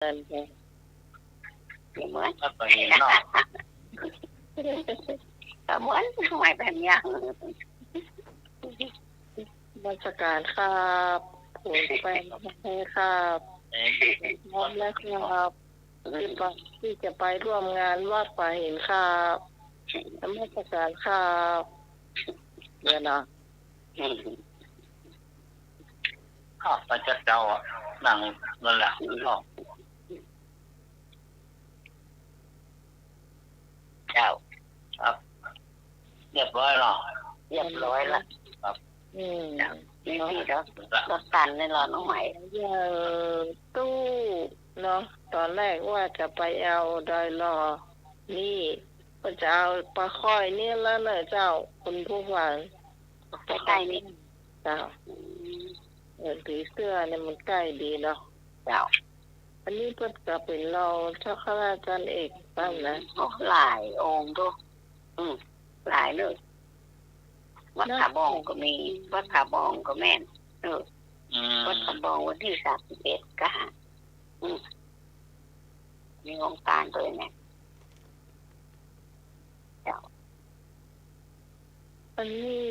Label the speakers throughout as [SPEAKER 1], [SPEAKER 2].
[SPEAKER 1] เงินไง
[SPEAKER 2] เหมือน
[SPEAKER 3] ก็ไปเห็นเนาะ
[SPEAKER 2] ก็เหมือนทำไมแบบนี้
[SPEAKER 1] ราชการครับผมไปให้ครับพร้อมแล้วครับที่จะไปร่วมงานวัดป่าหินครับนมัสการครับเดี๋ยวนะ
[SPEAKER 3] ข้าพเจ้านั่งนั่นแหละเนาะ
[SPEAKER 2] เจ้า
[SPEAKER 3] ครับเรียบร้อยเนาะ
[SPEAKER 2] เรียบร้อยละ
[SPEAKER 3] ครับ
[SPEAKER 2] นี่เนาะรถตันเลยเหรอน้องใหม่
[SPEAKER 1] อย่างตู้เนาะตอนแรกว่าจะไปเอาดอยรอนี่ก็จะเอาปลาค่อยนี่แล้วเนอะเจ้าคุณผู้ฟัง
[SPEAKER 2] ใกล้ๆนี่
[SPEAKER 1] เจ้าผีเสื้อเนี่ยมันใกล้ดีเนาะ
[SPEAKER 2] เจ้า
[SPEAKER 1] อันนี้เพิ่นก็เป็นเราเจ้าคณะอาจารย์เอกบ้างนะ
[SPEAKER 2] หลายองค์ด้วยหลายเลยวัดผาบองก็มีวัดผาบองก็แม่นวัดผาบองวันที่31ก็หามีองค์การตัวเนี่ยเจ้า
[SPEAKER 1] อันนี้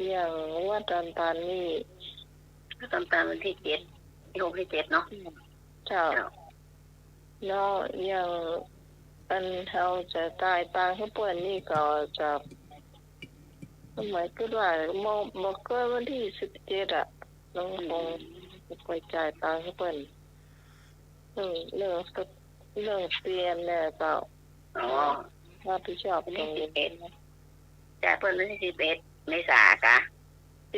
[SPEAKER 1] อย่างว่าตอนนี้
[SPEAKER 2] ตอนวันที่7ที่6ที่7เนาะ
[SPEAKER 1] เจ้าเนาะอย่างอันเขาจะตายตางเขาเปิดนี่ก็จะหมายก็ว่าบอกก็วันที่17อ่ะน้องคงไปจ่ายตังค์เขาเปิดเรื่องเตียนเนี่ยเจ้ารับผิดชอบตรงนี้
[SPEAKER 2] จ่ายเพิ่นวันที่11เมษายน
[SPEAKER 1] 17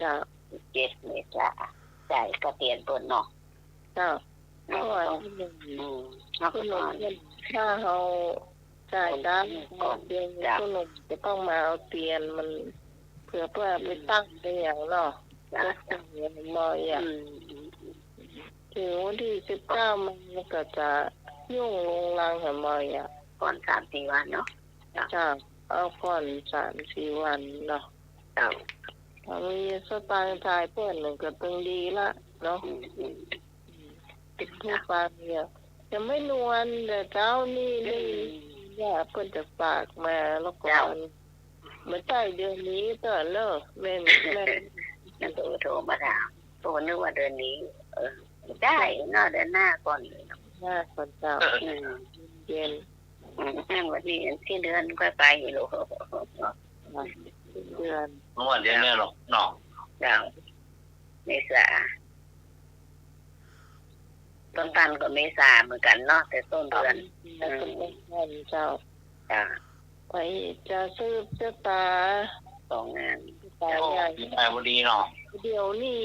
[SPEAKER 2] เจ้า17เมษายนจ่ายก็เตียนเพิ่นเนาะ
[SPEAKER 1] เจ้าเพราะว่าคุณหนุ่มถ้าเขาจ่ายด้านก่อนเตียนคุณหนุ่มจะต้องมาเอาเตียนมันเพื่อไปตั้งเป็นอย่างเนาะก็ตั้งอย่างมอยอ่ะถึงวันที่19มันก็จะยุ่งลงรังหัวมอยอ่ะ
[SPEAKER 2] ก่อน 3-4 วันเนาะ
[SPEAKER 1] จ้าเอาก่อน 3-4 วันเนาะถ้ามีสตางค์จ่ายเพิ่นนึงก็ตึงดีละเนาะติดผู้ฟังเนี่ยจะไม่นวลแต่เจ้านี่เนี่ยเพิ่นจะฝากมาแล้วก่อนไม่ใช่เดือนนี้ก็เลิกแม่
[SPEAKER 2] นั่นโทรมาถามตัวนึกว่าเดือนนี้ได้เนาะเดือนหน้าก่อนเลย
[SPEAKER 1] หน้าก่อนเจ้าเย็น
[SPEAKER 2] วันนี้ที่เดือนค่อยไปอยู่ลูก
[SPEAKER 1] เดือน
[SPEAKER 3] เมื่อวันเดือนนี้หรอกเนาะ
[SPEAKER 2] เจ้าเมษาต้นตันก็เมษาเหมือนกันเนาะแต่ต้นเดือน
[SPEAKER 1] เจ้าไปจะซื้อเสื้อตา
[SPEAKER 2] 2 งาน
[SPEAKER 1] ตาใหญ่
[SPEAKER 3] ไปพอดีเนาะ
[SPEAKER 1] เดี๋ยวนี้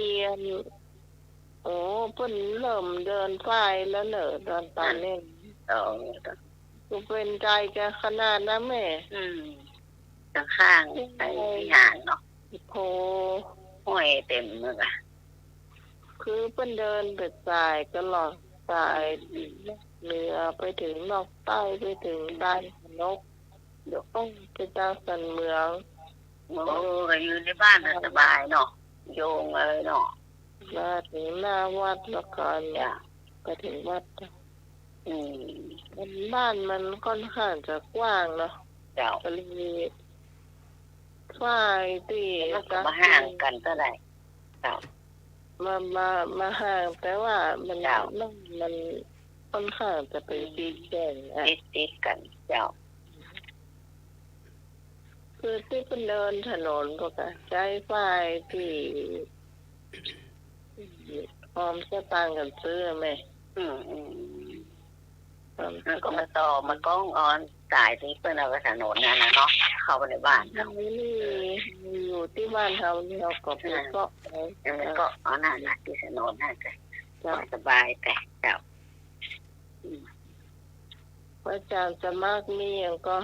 [SPEAKER 1] โอ้เพิ่นเริ่มเดินไฟแล้วเนอะตอนนี้กูเป็นใจแกขนาดนะแม่
[SPEAKER 2] ข้างไปวิหารเนาะ
[SPEAKER 1] โพ
[SPEAKER 2] ห้อยเต็มเลยอ่ะ
[SPEAKER 1] คือเพิ่นเดินไปสายตลอดสายเหนือไปถึงนอกใต้ไปถึงใต้นกเดี๋ยวต้องไปเจ้าสันเมือง
[SPEAKER 2] อยู่ในบ้านสบายเนาะโยงเลยเนาะ
[SPEAKER 1] มาถึงหน้าวัดแล้วก็เนี่ยไปถึงวัดบ้านมันค่อนข้างจะกว้างเนาะก็เลยมีฝ้ายตี
[SPEAKER 2] มาห่างกันเท่าไหร่
[SPEAKER 1] มาห่างแต่ว่ามันค่อนข้างจะเป็นตีแจ้ง
[SPEAKER 2] ติดกันเจ้า
[SPEAKER 1] คือที่เป็นเดินถนนก็ใช้ฝ้ายที่พร้อมจะตังกันซื้อไหม
[SPEAKER 2] ก็มาต่อมาก้องออนสายที่เพื่อนเอาไปถนนนั่นนะเนาะเข้าไปในบ้าน
[SPEAKER 1] นี่อยู่ที่บ้านเขาเนี่ยก็เป็นก็
[SPEAKER 2] อ๋อนั่นนะที่ถนนนั่นก็สบายแต่เจ้า
[SPEAKER 1] อาจารย์จะมากมีอย่างก็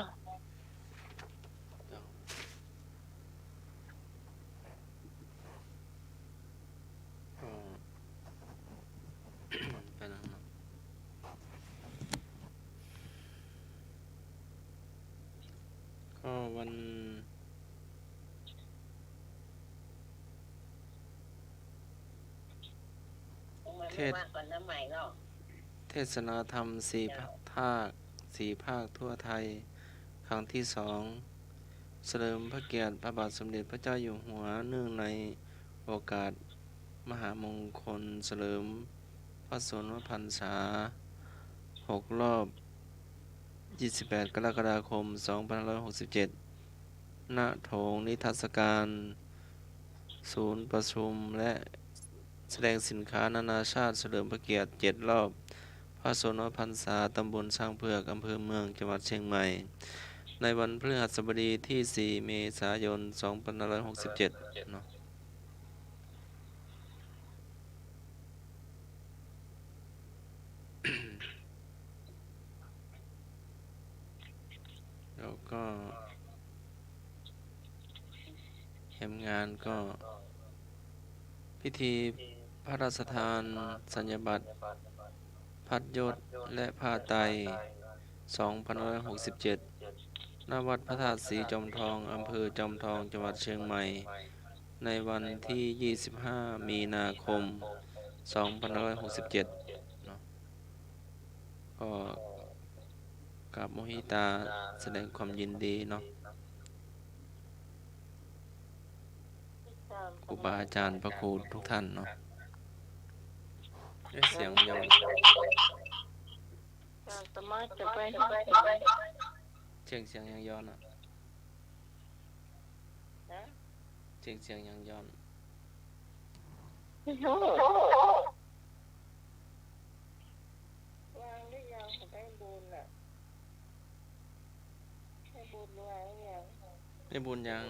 [SPEAKER 4] วัน
[SPEAKER 2] เทศก่อนน้ำใหม่เนาะ
[SPEAKER 4] เทศนาธรรม4 ภาคทั่วไทย ครั้งที่ 2 เฉลิมพระเกียรติพระบาทสมเด็จพระเจ้าอยู่หัวเนื่องในโอกาสมหามงคลเฉลิมพระชนมพรรษา6 รอบ 28 กรกฎาคม 2567 ณ โถงนิทรรศการ ศูนย์ประชุมและแสดงสินค้านานาชาติเฉลิมพระเกียรติ 7 รอบ พระชนมพรรษา ตำบลช้างเผือก อำเภอเมือง จังหวัดเชียงใหม่ ในวันพฤหัสบดีที่ 4 เมษายน 2567 เนาะ แล้วก็แหมงานก็พิธีพระราชทานสัญญบัตรพัดยศและผ้าไตร 2567 ณ วัดพระธาตุสีจอมทอง อำเภอจอมทอง จังหวัดเชียงใหม่ ในวันที่ 25 มีนาคม 2567 เนาะ ก็กับโมหิตาแสดงความยินดีเนาะ ครูบาอาจารย์พระครูทุกท่านเนาะเสียงยาว
[SPEAKER 1] สามารถจะไป
[SPEAKER 4] เสียงยังย้อนอ่ะ
[SPEAKER 1] นะ
[SPEAKER 4] เสียงยังย้อน
[SPEAKER 1] ไม่รู้วางหรือยังได้บุญอ่ะให้บุญวางหรือยัง
[SPEAKER 4] ได้บุญยัง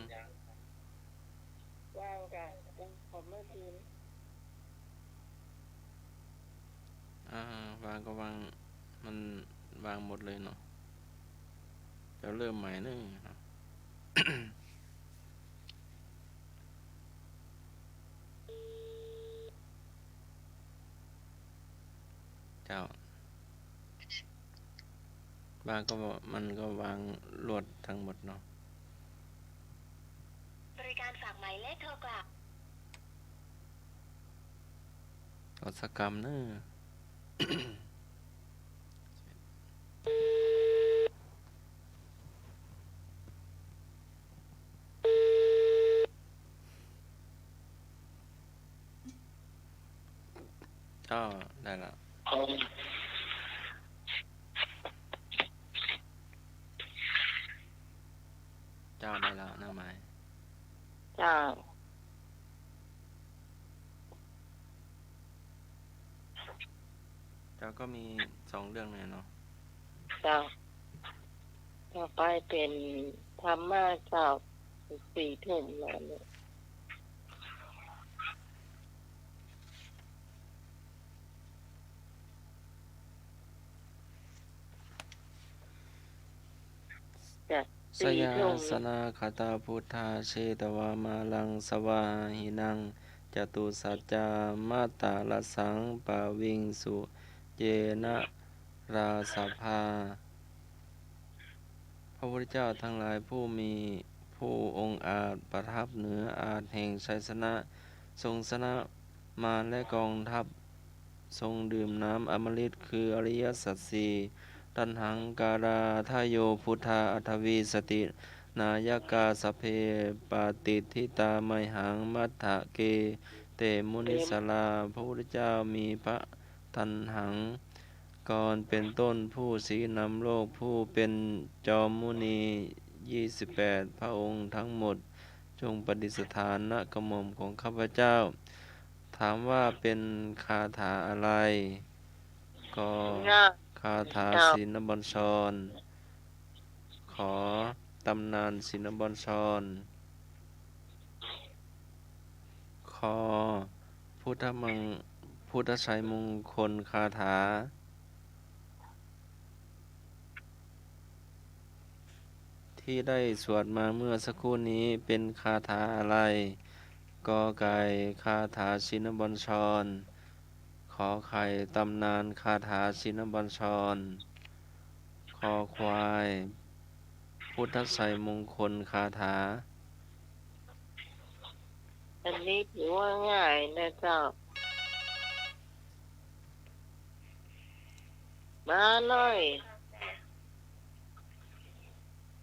[SPEAKER 1] วางกันผมไม่บุญ
[SPEAKER 4] วางก็วางมันวางหมดเลยเนาะเดี๋ยวเริ่มใหม่นึงเนาะ เจ้าบางก็มันก็วางลวดทั้งหมดเนาะ
[SPEAKER 5] บริการฝากหมายเลขโทรกลับ
[SPEAKER 4] กดสกรรมเนอะ ก็ได้ละเจ้าได้แล้วนะหมาย
[SPEAKER 1] จ้า
[SPEAKER 4] เจ้าก็มี2 เรื่องเลยเนาะ
[SPEAKER 1] จ้าต่อไปเป็นธรรมะเจ้า4 ทุ่มแล้วเนี่ย
[SPEAKER 4] สยาสนาคตาพุทธาเชตวามาลังสวาหินังจตุสัจจามาตาลสังปาวิงสุเยนะราสภา พระพุทธเจ้าทั้งหลายผู้มีผู้องค์อาจประทับเหนืออาจแห่งชัยชนะทรงชนะมารและกองทัพทรงดื่มน้ำอมฤตคืออริยสัจสี่ตัณหังการาทายโยพุทธาอัทวีสตินายกาสพเพปาติทิตาไมหังมัทธะเกเตมุนิสลาพระพุทธเจ้ามีพระตัณหังก่อนเป็นต้นผู้สีนำโลกผู้เป็นจอมมุนี28 พระองค์ทั้งหมดจงประดิษฐานณกระหม่อมของข้าพเจ้าถามว่าเป็นคาถาอะไรก็คาถาศีลบัญชรขอตำนานศีลบัญชรขอพุทธชัยมงคลคาถาที่ได้สวดมาเมื่อสักครู่นี้เป็นคาถาอะไรกอไก่คาถาศีลบัญชรขอไข่ตำนานคาถาศีลบัญชรคอควายพุทธชัยมงคลคาถา
[SPEAKER 1] อันนี้ถือว่าง่ายนะเจ้า มาเลย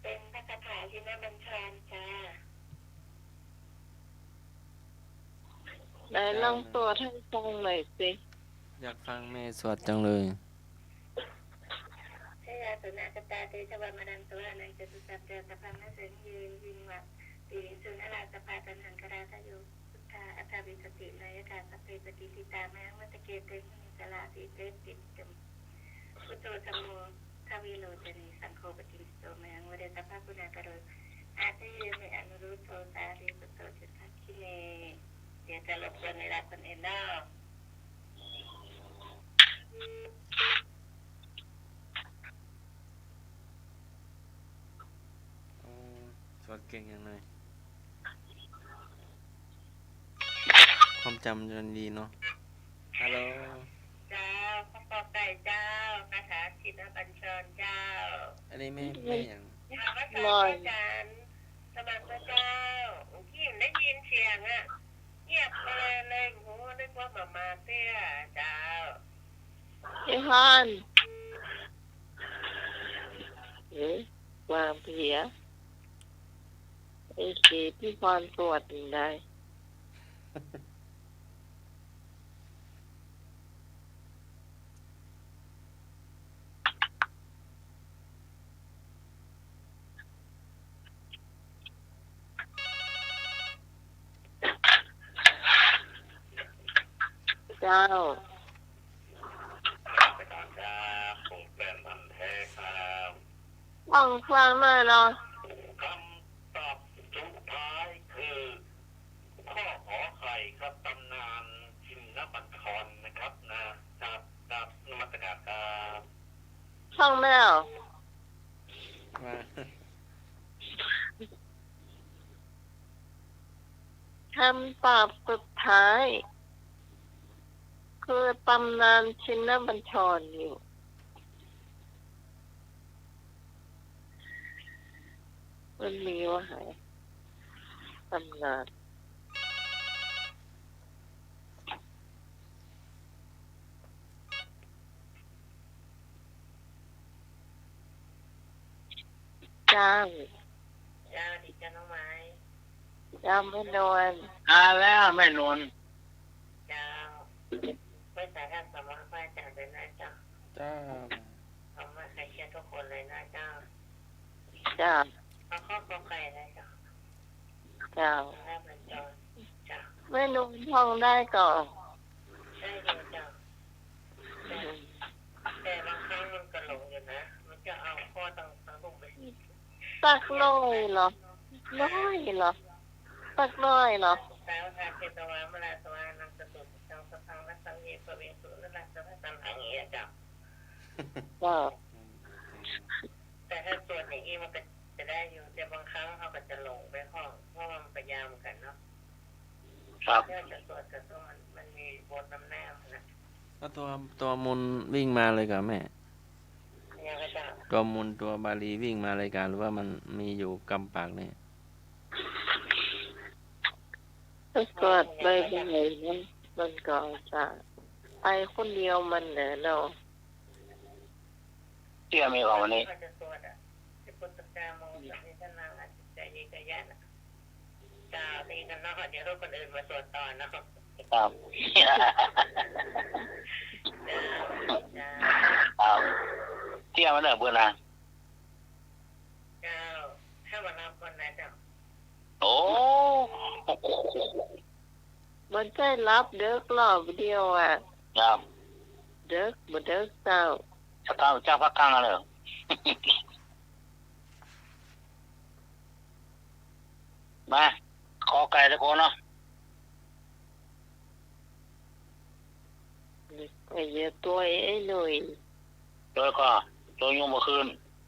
[SPEAKER 2] เป็นพระคาถาที่น่าบัญชาจ้า
[SPEAKER 1] ไหนลองตัวให้ฟังหน่อยสิ
[SPEAKER 4] อยากฟังแม่สวดจังเลย
[SPEAKER 2] เทยาสุนัขตาเตชะวามานันตัวนันจตุสัพเจตพังนัสนยืนยิงวัดปีสุนราสภาตันหังกราทโยพุทธาอัตวิสตินายกาสัพเพปฏิทิตาแมงมัตเกเตหิสลาสีเตติจมพุทโธธรรมโมทวีโลจนีสังโฆปฏิสโตแมงวเดตภาคุณากโรอาทิเยเมอนุรุตโตสารีปุตโตจิตทักขิเนเดี๋ยวจะรบกวนเวลาคนเอ็นเนาะ
[SPEAKER 4] สวดเก่งยังไงความจำจะดีเนาะฮัลโหล
[SPEAKER 2] เจ้าข้าวปอกไก่เจ้าคาถาชินบัญชรเจ้า
[SPEAKER 4] อันนี้ไม่อย่าง
[SPEAKER 2] พระสงฆ์อาจารย์สมัครพระเจ้าที่ได้ยินเสียงอ่ะเงียบเลยหูนึกว่ามาเตี้ยเจ้า
[SPEAKER 1] ไอ้ฮันวางเพียไอ้ขีพี่พรสวดยังไงเจ้า ฟังหน่อยเนาะ
[SPEAKER 3] คำตอบสุดท้ายคือข้อขอไข่ครับตำนานชินบัญชรนะครับนะครับนมัสการครับ
[SPEAKER 1] ฟังไม่เอา
[SPEAKER 4] ว่า
[SPEAKER 1] คำตอบสุดท้าย คือตำนานชินบัญชรอยู่มันมีว่าไงตำนานจ้าง
[SPEAKER 2] เจ้าดิจ้าน้องไม้
[SPEAKER 1] จ้างไม่นวล
[SPEAKER 3] แล้วแม่นวล
[SPEAKER 2] เจ้าไม่สายท่านสมรพระอาจารย์เลยนะเจ้า
[SPEAKER 4] จ้า
[SPEAKER 2] เอามาใครเชื่อทุกคนเลยนะเจ้า
[SPEAKER 1] จ้าง
[SPEAKER 2] เอาข้อขอไก่เลยเจ้า
[SPEAKER 1] จ้าง
[SPEAKER 2] หน้าบัญชรเจ้า
[SPEAKER 1] ไม่นวลท่องได้ก่อน
[SPEAKER 2] ได้เลยเจ้าแต่บางครั้งมันก็หลงอยู่นะมันจะเอาข้อต่างๆลงไป
[SPEAKER 1] ตักน้อยเหรอน้อยเหรอตักน้อยเหรอ
[SPEAKER 2] สาวทาเจตวามราสวานังสตุสังสพังและสังเยปเวสุนรัสสะตันหังเงี้ยจ้ะ
[SPEAKER 1] จ้า
[SPEAKER 2] แต่ถ้าส่วนอย่างนี้มันก็จะได้อยู่แต่บางครั้งเขาก็จะหลงไปห้องเพราะมันพยายามกันเนาะ
[SPEAKER 3] ครับ
[SPEAKER 2] เนื่องจากตัวจะต้องมันมีบทนำแนวนะ
[SPEAKER 4] แล้วตัวมุนวิ่งมาเลยกับแม่
[SPEAKER 2] ยังก็จะ
[SPEAKER 4] ตัวมุนตัวบาลีวิ่งมารายการหรือว่ามันมีอยู่กำปากเนี่ย
[SPEAKER 1] ถ้าเกิดไปยังไงนะมันก็จะไปคนเดียวมันเนี่ยเนาะ
[SPEAKER 3] เชื่อมีของวันนี้
[SPEAKER 2] ก็จะสวดอ่ะที่พุทธเจ้าโมสันนิธนาจิตใจยิกยันอ่ะจ้าตีกันเนาะเดี๋ยวให้คนอื่นมาสวดต่อเนาะ
[SPEAKER 3] ครับ
[SPEAKER 2] จ้า
[SPEAKER 3] ครับเที่ยวมาเด้อเบื่อนะ
[SPEAKER 2] เจ้าถ้าวันรับคนนะเจ้า
[SPEAKER 3] โอ้
[SPEAKER 1] มันใช่รับเด็กรอบเดียวอ่ะ
[SPEAKER 3] ครับ
[SPEAKER 1] เด็กบ่เด็กเจ้า
[SPEAKER 3] เจ้าพักกลางเลยมาขอไก่ตะโกนเนาะ
[SPEAKER 1] ไอ้เหี้ยตัวไอ้หนุ่ย
[SPEAKER 3] แล้วก็ตัวยกมาคืน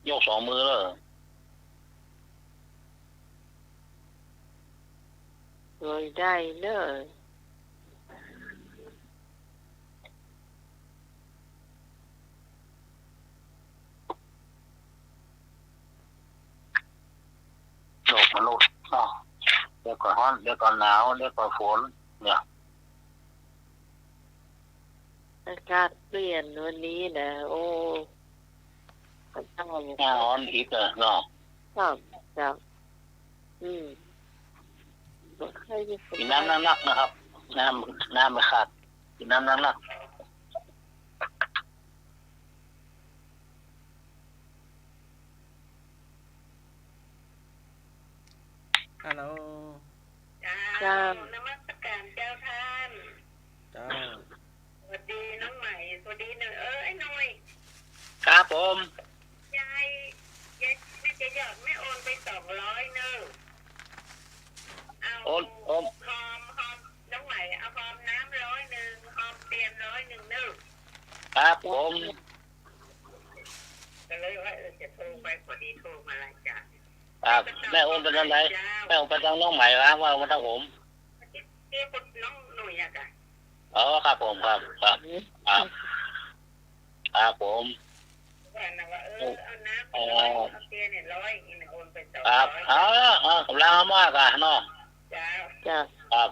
[SPEAKER 3] ยก2 มือเลย
[SPEAKER 1] เลยได้เนอะ
[SPEAKER 3] โลกมนุษย์เนาะเดี๋ยวก่อนร้อนเดี๋ยวก่อนหนาวเดี๋ยวก่อนฝนเนี่ย
[SPEAKER 1] ไอ้ อากาศเปลี่ยนวันนี้นะโอ้ก็ต้อง
[SPEAKER 3] หน้าร้อนอีกเนาะ
[SPEAKER 1] ครับครับบ่เคยได้
[SPEAKER 3] กินน้ำนักๆนะครับน้ำไม่ขาดกินน้ำนัก
[SPEAKER 4] ฮัลโหล
[SPEAKER 2] เจ้านมัสการเจ้าท่าน
[SPEAKER 4] จ้า
[SPEAKER 2] สวัสดีน้องใหม่สวัสดีหนึ่งไอ้หน่อย
[SPEAKER 3] ๆครับผม
[SPEAKER 2] ยายแม่จะหยอดแม่โอนไป200เนอะเอา
[SPEAKER 3] โอน
[SPEAKER 2] หอมน้องใหม่เอาหอมน้ำ100หอมเตียน100เนอะ
[SPEAKER 3] ครับผม
[SPEAKER 2] ก็เลยว่าจะโทรไปพอดีโทรมาหลายจ่า
[SPEAKER 3] ครับแม่โอนไปทางไหนแม่โอนไปทางน้องใหม่ว่ามาทางผม
[SPEAKER 2] เกี่ยวกับน้องหนุ่ยอะค่ะ
[SPEAKER 3] อ๋อครับผมครับผม
[SPEAKER 2] ว่านะว่าเอาน้ำเอาเตียนเนี่ย100อีกโอนไป
[SPEAKER 3] ครับ
[SPEAKER 2] 200
[SPEAKER 3] กำลังมากเนาะ
[SPEAKER 2] จ้า
[SPEAKER 1] จ้า
[SPEAKER 3] ครับ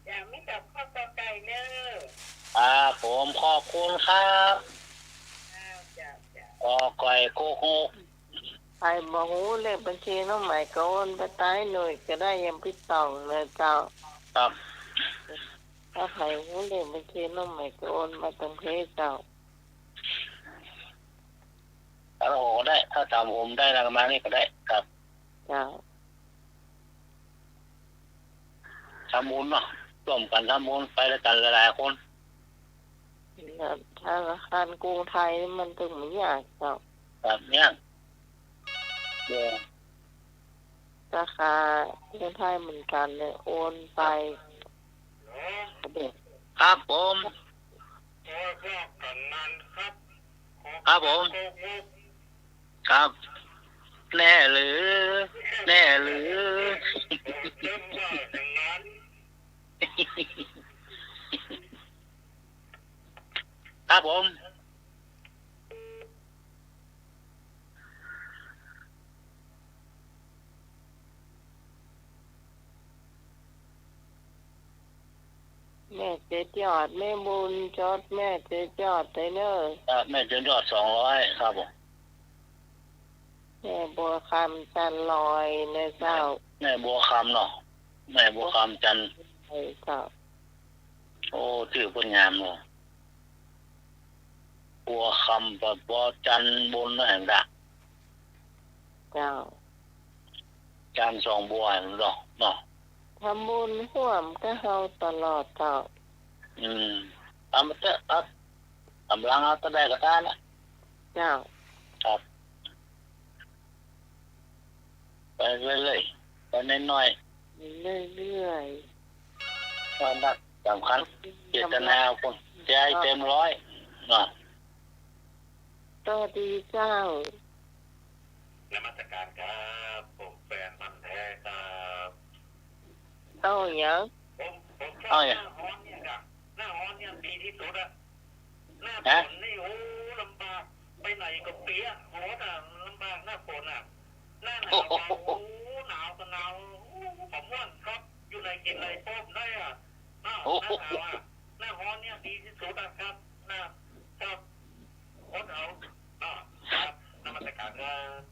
[SPEAKER 2] จ้าไม่ตอบข้อกอไก่เนอะ
[SPEAKER 3] ผมขอบคุณครับ
[SPEAKER 2] จ้า
[SPEAKER 3] กอไก่โกหก
[SPEAKER 1] ใครบ่ฮู้เลขบัญชีน้องใหม่ก็โอนไปใต้หน่วยก็ได้ยังพี่ต้องเลยเจ้า
[SPEAKER 3] ครับ
[SPEAKER 1] ถ้าใครฮู้เลขบัญชีน้องใหม่ก็โอนมาทางเพจเจ้า
[SPEAKER 3] ถ้าโอ้ได้ถ้าจำผมได้แล้วมานี่ก็ได้ครับ
[SPEAKER 1] เจ้า
[SPEAKER 3] ทำบุญเนาะร่วมกันทำบุญไปด้วยกันหลายๆคน
[SPEAKER 1] ธนาคารกรุงไทยนี่มันถึงไม่ยากเจ้า
[SPEAKER 3] แบบเนี้ย
[SPEAKER 1] สาขากรุงไทยเหมือนกันเลยโอนไป
[SPEAKER 3] ครับผม
[SPEAKER 2] ขอบอกกันนั้นครับ
[SPEAKER 3] ครับผมครับแน่หรือ
[SPEAKER 2] เริ่มว่าอย่างนั้น
[SPEAKER 3] ครับผม
[SPEAKER 1] แม่เจ๊ยอดแม่บุญจดแม่เจ๊ยอดไทเนอร์
[SPEAKER 3] แม่เจนยอด200ครับผม
[SPEAKER 1] แม่บัวคำจันลอยในเจ้า
[SPEAKER 3] แม่บัวคำเนาะแม่บัวคำจัน
[SPEAKER 1] ไอ้เจ้า
[SPEAKER 3] โอ้ชื่อคนงามเนาะบัวคำแบบบัวจันบนแห่งดัก
[SPEAKER 1] เจ้า
[SPEAKER 3] จันสองบัวแห่งดอกเนาะ
[SPEAKER 1] ทำบุญร่วมก็เฮาตลอดเจ้า
[SPEAKER 3] ทำเถอะกำลังเอาตะได้ก็ได้นะ
[SPEAKER 1] เจ้า
[SPEAKER 3] ครับไปเรื่อยๆไปน้อย
[SPEAKER 1] เรื่อย
[SPEAKER 3] ๆความรักสำคัญเจตนาคนใจเต็มร้อยเนาะ
[SPEAKER 1] ๆต่อดีเจ้าน
[SPEAKER 3] มัสการครับผมแฟนมันแท้ครับ
[SPEAKER 1] เอาอย่าง
[SPEAKER 3] ผมชอบหน้าฮ้อนเนี่ยครับหน้าฮ้อนเนี่ยดีที่สุดอะหน้าฝนนี่โอ้ลำบากไปไหนก็เปียกโหน่ะลำบากหน้าฝนอะหน้าหนาวโอ้หนาวก็หนาวผมว่านครับอยู่ในกินในป้อมได้อะหน้าหนาวอะหน้าฮ้อนเนี่ยดีที่สุดอะครับหน้าครับอดเอาครับนมัสการครับ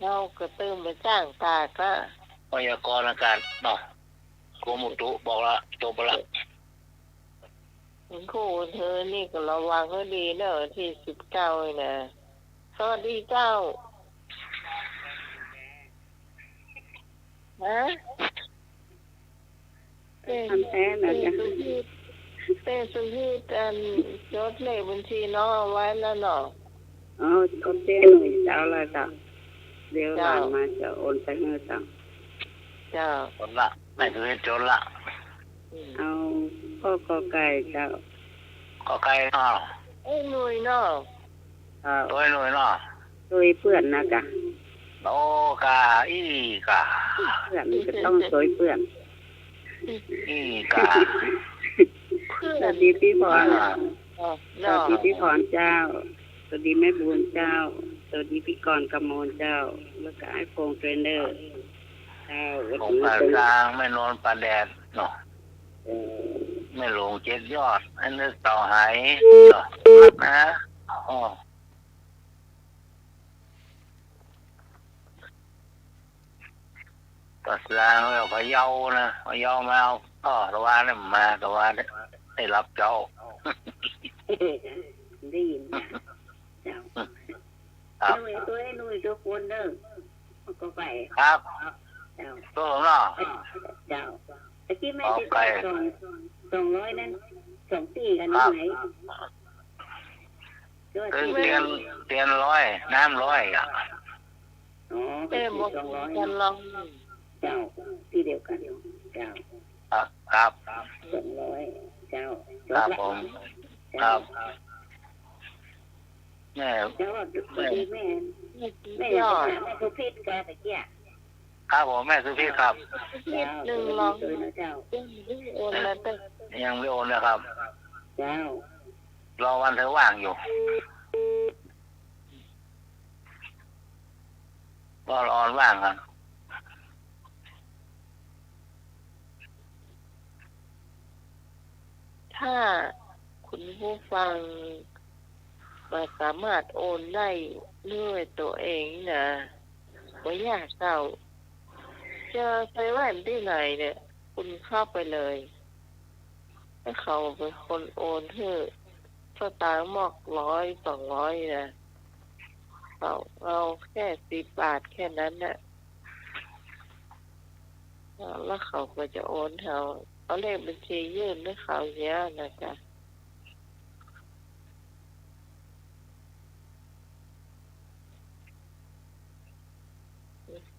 [SPEAKER 1] เราก็ตื่นไปจ้างตาก็
[SPEAKER 3] พยากรณ์อากาศเนาะกรมอุตุบอกละจบละ
[SPEAKER 1] คุณครูเธอนี่ก็ระวังให้ดีเนอะที่19เลยนะสวัสดีเจ้าฮะเต้สุพีอันยศเลขบัญชีน้องเอาไว้แล้วเนาะ
[SPEAKER 6] อ๋อโอนเต้หน่อยเจ้าละเจ้าเดี๋ยวหลานมาจะโอนไปให้เจ้า
[SPEAKER 1] เจ้า
[SPEAKER 3] จนละไม่ถือจนละ
[SPEAKER 6] เอาพ่อกอไก่เจ้า
[SPEAKER 3] ก็ใครเนาะ
[SPEAKER 1] เอ้ยหนุ่ยเนาะ
[SPEAKER 3] ตัวหน่อยเนาะ
[SPEAKER 6] ช่วยเพื่อนนะกะ
[SPEAKER 3] โอ้กาอีกา
[SPEAKER 6] เพื่อนจะต้องช่วยเพื่อน
[SPEAKER 3] อีกา
[SPEAKER 1] เพื่อ
[SPEAKER 6] สวัน สดีพี่พรสวั
[SPEAKER 1] เนาะ
[SPEAKER 6] สดีพี่พรเจ้าสวัสดีแม่บุญเจ้า
[SPEAKER 1] จ
[SPEAKER 6] วัสดีพี่กรณ์กำมลเจ้า แล้วก็ไอโฟนเทรนเนอร์เจ้าวัน
[SPEAKER 3] ผม
[SPEAKER 6] นี้
[SPEAKER 3] ผ่าน
[SPEAKER 6] เป็น
[SPEAKER 3] กลางไม่นอนปลาแดดเนาะ
[SPEAKER 6] เออ
[SPEAKER 3] ไม่หลงเจ็ดยอด อันนี้ต่อหายเนาะนะอ๋อตัดลางแล้วพะเยานะพะเยามาเอาพ่อตะวันเนี่ยมาตะวันได้รับเจ้า
[SPEAKER 6] ได้ยินนะเจ้า
[SPEAKER 3] ครับ
[SPEAKER 6] ตัวไอ้นุ่ยตัวคนเด้อมันก็ไป
[SPEAKER 3] ครับ
[SPEAKER 6] เจ้า
[SPEAKER 3] ตัวผมเนาะ
[SPEAKER 6] เจ้าตะกี้แม่
[SPEAKER 3] โอ
[SPEAKER 6] ติด
[SPEAKER 3] เค
[SPEAKER 6] ต่อ200นั้น2 ปีกัน
[SPEAKER 3] ครั
[SPEAKER 6] นี่
[SPEAKER 3] บ
[SPEAKER 6] ไหนตัว
[SPEAKER 3] ตึง
[SPEAKER 6] ที่
[SPEAKER 3] เตียนร้อยน้ำร้อยอ่ะ
[SPEAKER 6] อ๋อเป็
[SPEAKER 1] เอ้
[SPEAKER 6] น
[SPEAKER 1] บอก
[SPEAKER 6] 200
[SPEAKER 1] กันลอง
[SPEAKER 6] เจ้าที่เดียวกันเจ้า
[SPEAKER 3] ครับครับ
[SPEAKER 6] 200เจ้าจ
[SPEAKER 3] ครับ บ
[SPEAKER 6] ละ
[SPEAKER 3] ผมค
[SPEAKER 6] เจ้า
[SPEAKER 3] รับแม่
[SPEAKER 6] เจ้าว่าพอดีแม่
[SPEAKER 1] ไม่
[SPEAKER 6] แม่
[SPEAKER 1] ยอด
[SPEAKER 6] แม่ทุพิษแกตะเกีย
[SPEAKER 3] ครับผมแม่สุพี่ครับ
[SPEAKER 1] นิดนึงลอง
[SPEAKER 6] เลยนะเจ้า
[SPEAKER 1] โอนมาตั้ง
[SPEAKER 3] ยังไม่โอนนะครับ
[SPEAKER 6] เจ้าร
[SPEAKER 3] อวันเธอว่างอยู่ก็รอวันว่างครับ
[SPEAKER 1] ถ้าคุณผู้ฟังมาสามารถโอนได้ด้วยตัวเองนะไม่ยากเจ้าจะไปแว่นที่ไหนเนี่ย คุณเข้าไปเลยให้เขาเป็นคนโอนให้สตางค์หมอก100-200นะเอาแค่10 บาทแค่นั้นนะแล้วเขาก็จะโอนเอาเลขบัญชียื่นให้เขาเยอะนะจ๊ะ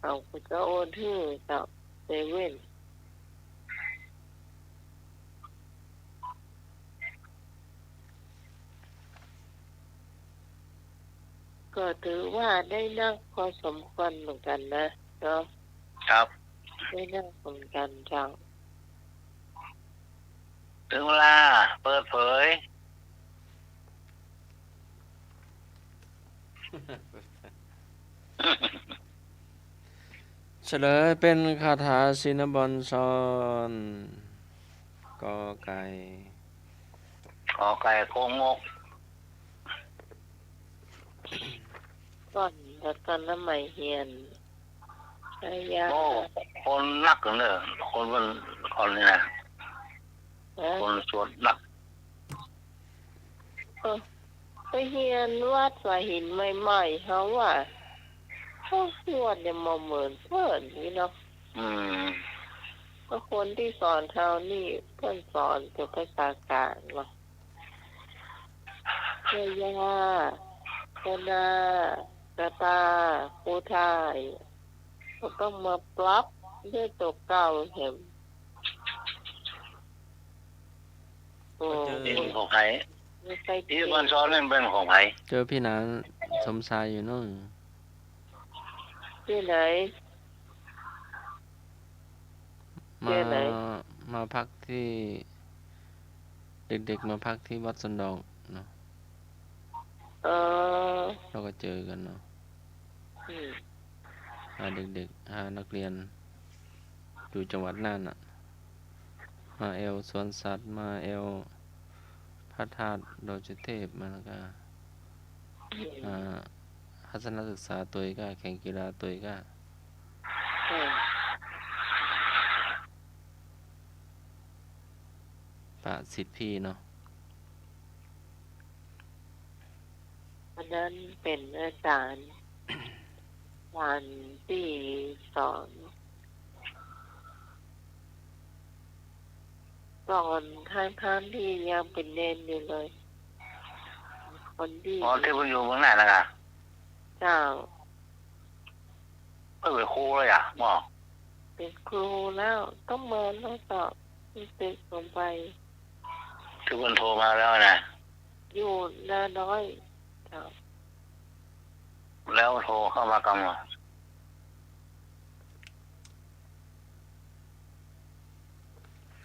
[SPEAKER 1] เขาก็จะโอนให้กับเซเว่นก็ถือว่าได้นั่งพอสมควรเหมือนกันนะเนาะ
[SPEAKER 3] ครับ
[SPEAKER 1] ได้นั่งเหมือนกันจัง
[SPEAKER 3] ถึงเวลาเปิดเผย
[SPEAKER 4] เฉลยเป็นคาถาซินบอนซอนกอไก่
[SPEAKER 3] ขอไก่โคงงก
[SPEAKER 1] ก่อนแล้วตอนน้ำใหม่เฮียนใช้ยา
[SPEAKER 3] โอ้คนนักเนอะคนมันคนนี่นะ
[SPEAKER 1] นะ
[SPEAKER 3] คนสวดนัก
[SPEAKER 1] ไปเฮียนวัดว่าหินใหม่ๆเขาว่าเขาสวดเนี่ยมาเหมือนเพื่อนนี่เนาะ
[SPEAKER 3] อืม
[SPEAKER 1] ก็คนที่สอนเท่านี่เพื่อนสอนเป็นภาษากลางว่าเจียาโคนากระตาโคไทยก็ต้องมาปรับด้วยตัวเก่าเห็นโอ้
[SPEAKER 3] นี่เป็นของไผ่
[SPEAKER 1] ไม่ไป
[SPEAKER 3] ที่มันซ้อนนั่นเป็นของไผ่
[SPEAKER 4] เจอพี่นานสมชายอยู่นู่น
[SPEAKER 1] ที่ไหน เจ
[SPEAKER 4] มา
[SPEAKER 1] อไหน
[SPEAKER 4] มาพักที่ เด็กๆมาพักที่วัดสันดอกเนาะ
[SPEAKER 1] เออ
[SPEAKER 4] เราก็เจอกันเนาะ
[SPEAKER 1] อืม
[SPEAKER 4] หาเด็กๆหานักเรียนอยู่จังหวัดน่านอ่ะ มาเอลสวนสัตว์มาเอลพระธาตุดอยสุเทพมาแล้วก็ทัศนศึกษาตัวเองก็แข่งกีฬาตัวเองก็
[SPEAKER 1] อืม
[SPEAKER 4] ปะสิทธิพี่เนาะ
[SPEAKER 1] อันนั้นเป็นอาจารย์วันที่สอนสอนทั้งที่ยังเป็นเนนอยู่เลย คนที่
[SPEAKER 3] อ๋อที่ผมอยู่เมืองไหนนะครับ
[SPEAKER 1] เจ้า
[SPEAKER 3] ไม่เป็นครูเลยอ่ะหมอ
[SPEAKER 1] เป็นครูแล้วต้องเมินแล้วสอบที่ติดลงไป
[SPEAKER 3] ที่คนโทรมาแล้วนะ
[SPEAKER 1] อยู่นาน้อยเจ้า
[SPEAKER 3] แล้วโทรเข้ามากำลัง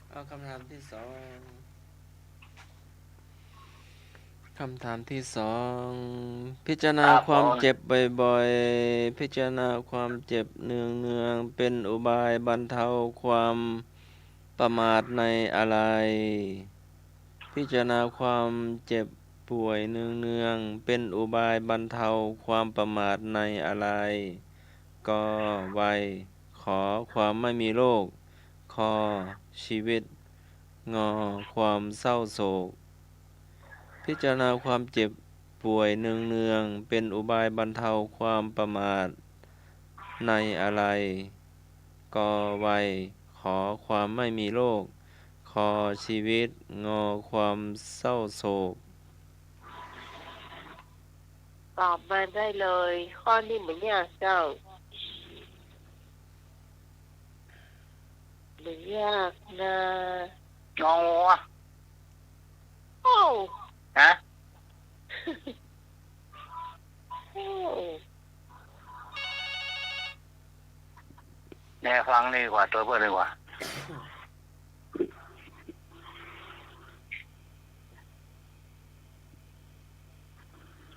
[SPEAKER 4] เอาคำถามที่สอง คำถามที่สองพิจารณาความเจ็บบ่อยๆพิจารณาความเจ็บเนืองๆเป็นอุบายบรรเทาความประมาทในอะไรพิจารณาความเจ็บป่วยเนืองๆเป็นอุบายบรรเทาความประมาทในอะไรกไวขอความไม่มีโรคคอชีวิตงอความเศร้าโศกพิจารณาความเจ็บป่วยเนืองๆเป็นอุบายบรรเทาความประมาทในอะไรกไวขอความไม่มีโรคคอชีวิตงอความเศร้าโศก
[SPEAKER 1] ตอบมาได้เลย ข้อนี้เหมือนยากเจ้าเหมือนยากนะ
[SPEAKER 3] งองูอะ
[SPEAKER 1] โอ้
[SPEAKER 3] ฮะ
[SPEAKER 1] โอ้
[SPEAKER 3] แน่ฟังดีกว่าตัวเพื่อนดีกว่า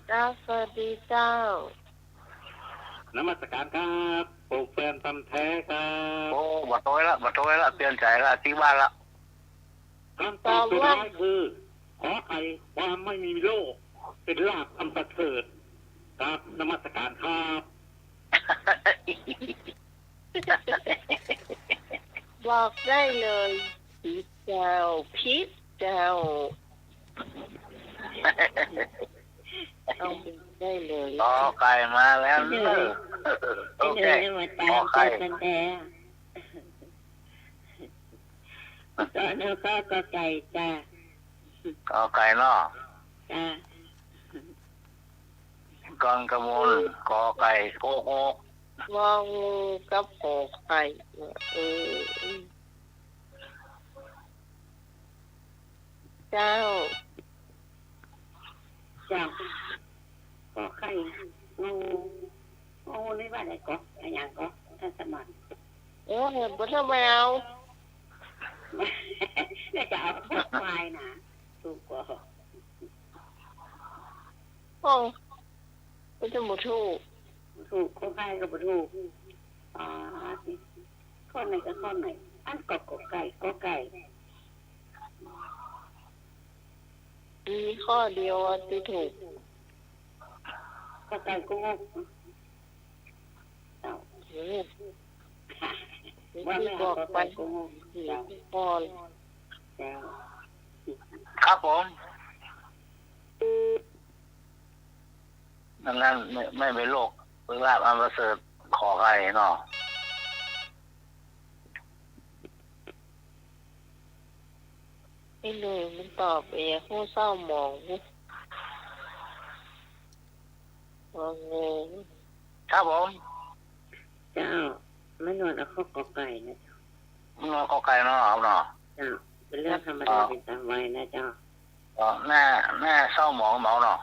[SPEAKER 1] เจ้าสวัสดีเจ้าน
[SPEAKER 7] มัสการครับปลูกแฟนทำแท้ครับ
[SPEAKER 3] โอ้บัดโต้ยละเปลี่ยนใจละที่บ้านละ
[SPEAKER 7] คำตอบสุดท้ายคือขอไข่ความไม่มีโรคเป็นลาภอันประเสริฐครับนมัสการครับ
[SPEAKER 1] บอกได้เลยพิษเจ้าพิษเจ้าเอาไปได้เลย
[SPEAKER 3] ขอไก่มาแล้วเนอะโอเคขอไข่
[SPEAKER 6] ตอนนี้ก็ไก่จ้า
[SPEAKER 3] ขอไก่เนาะ
[SPEAKER 6] จ้าก
[SPEAKER 3] องกระมูลขอไก่โกโก้
[SPEAKER 1] วางงูกับโขกไข่เจ้า
[SPEAKER 6] จ้าก็ไข่งูนี่ว่าอะไรก็อะไรอย่างก็ท่านสมัคร
[SPEAKER 1] โอ้เห็นบ่ทำไมเอา
[SPEAKER 6] แล้วจะเอาควายนะถูกกว่า
[SPEAKER 1] โอ้มันจะหมดถูก
[SPEAKER 6] ถูกข้อไข่ก็บ่ถูกข้อไหนก็ข้อไหนอันก็ไก่
[SPEAKER 1] มีข้อเดียวที่ถูก
[SPEAKER 6] ก็ไก่ก็งก ว่า
[SPEAKER 1] ที่
[SPEAKER 6] ไม่
[SPEAKER 1] บ
[SPEAKER 6] เอา
[SPEAKER 1] อก
[SPEAKER 6] ก็
[SPEAKER 1] ไป
[SPEAKER 6] ไก่ก็งก
[SPEAKER 1] พอ
[SPEAKER 3] ครับผมดังนั้นไม่เป็นโรคเป็นลาภอันประเสริฐขอไข่เนาะ
[SPEAKER 1] ไอ้หนุ่ยมันตอบเองผู้เศร้าหมองงองู
[SPEAKER 3] ครับผม
[SPEAKER 6] เจ้าไม่นวดเอาข้อกอไก่นะเจ้า
[SPEAKER 3] เนาะขอไก่เนาะเอาเนาะ
[SPEAKER 6] เจ้าเป็นเรื่องธรรมดาเป็นตามวัยนะเจ้า
[SPEAKER 3] หน้าเศร้าหมองเมาเนาะ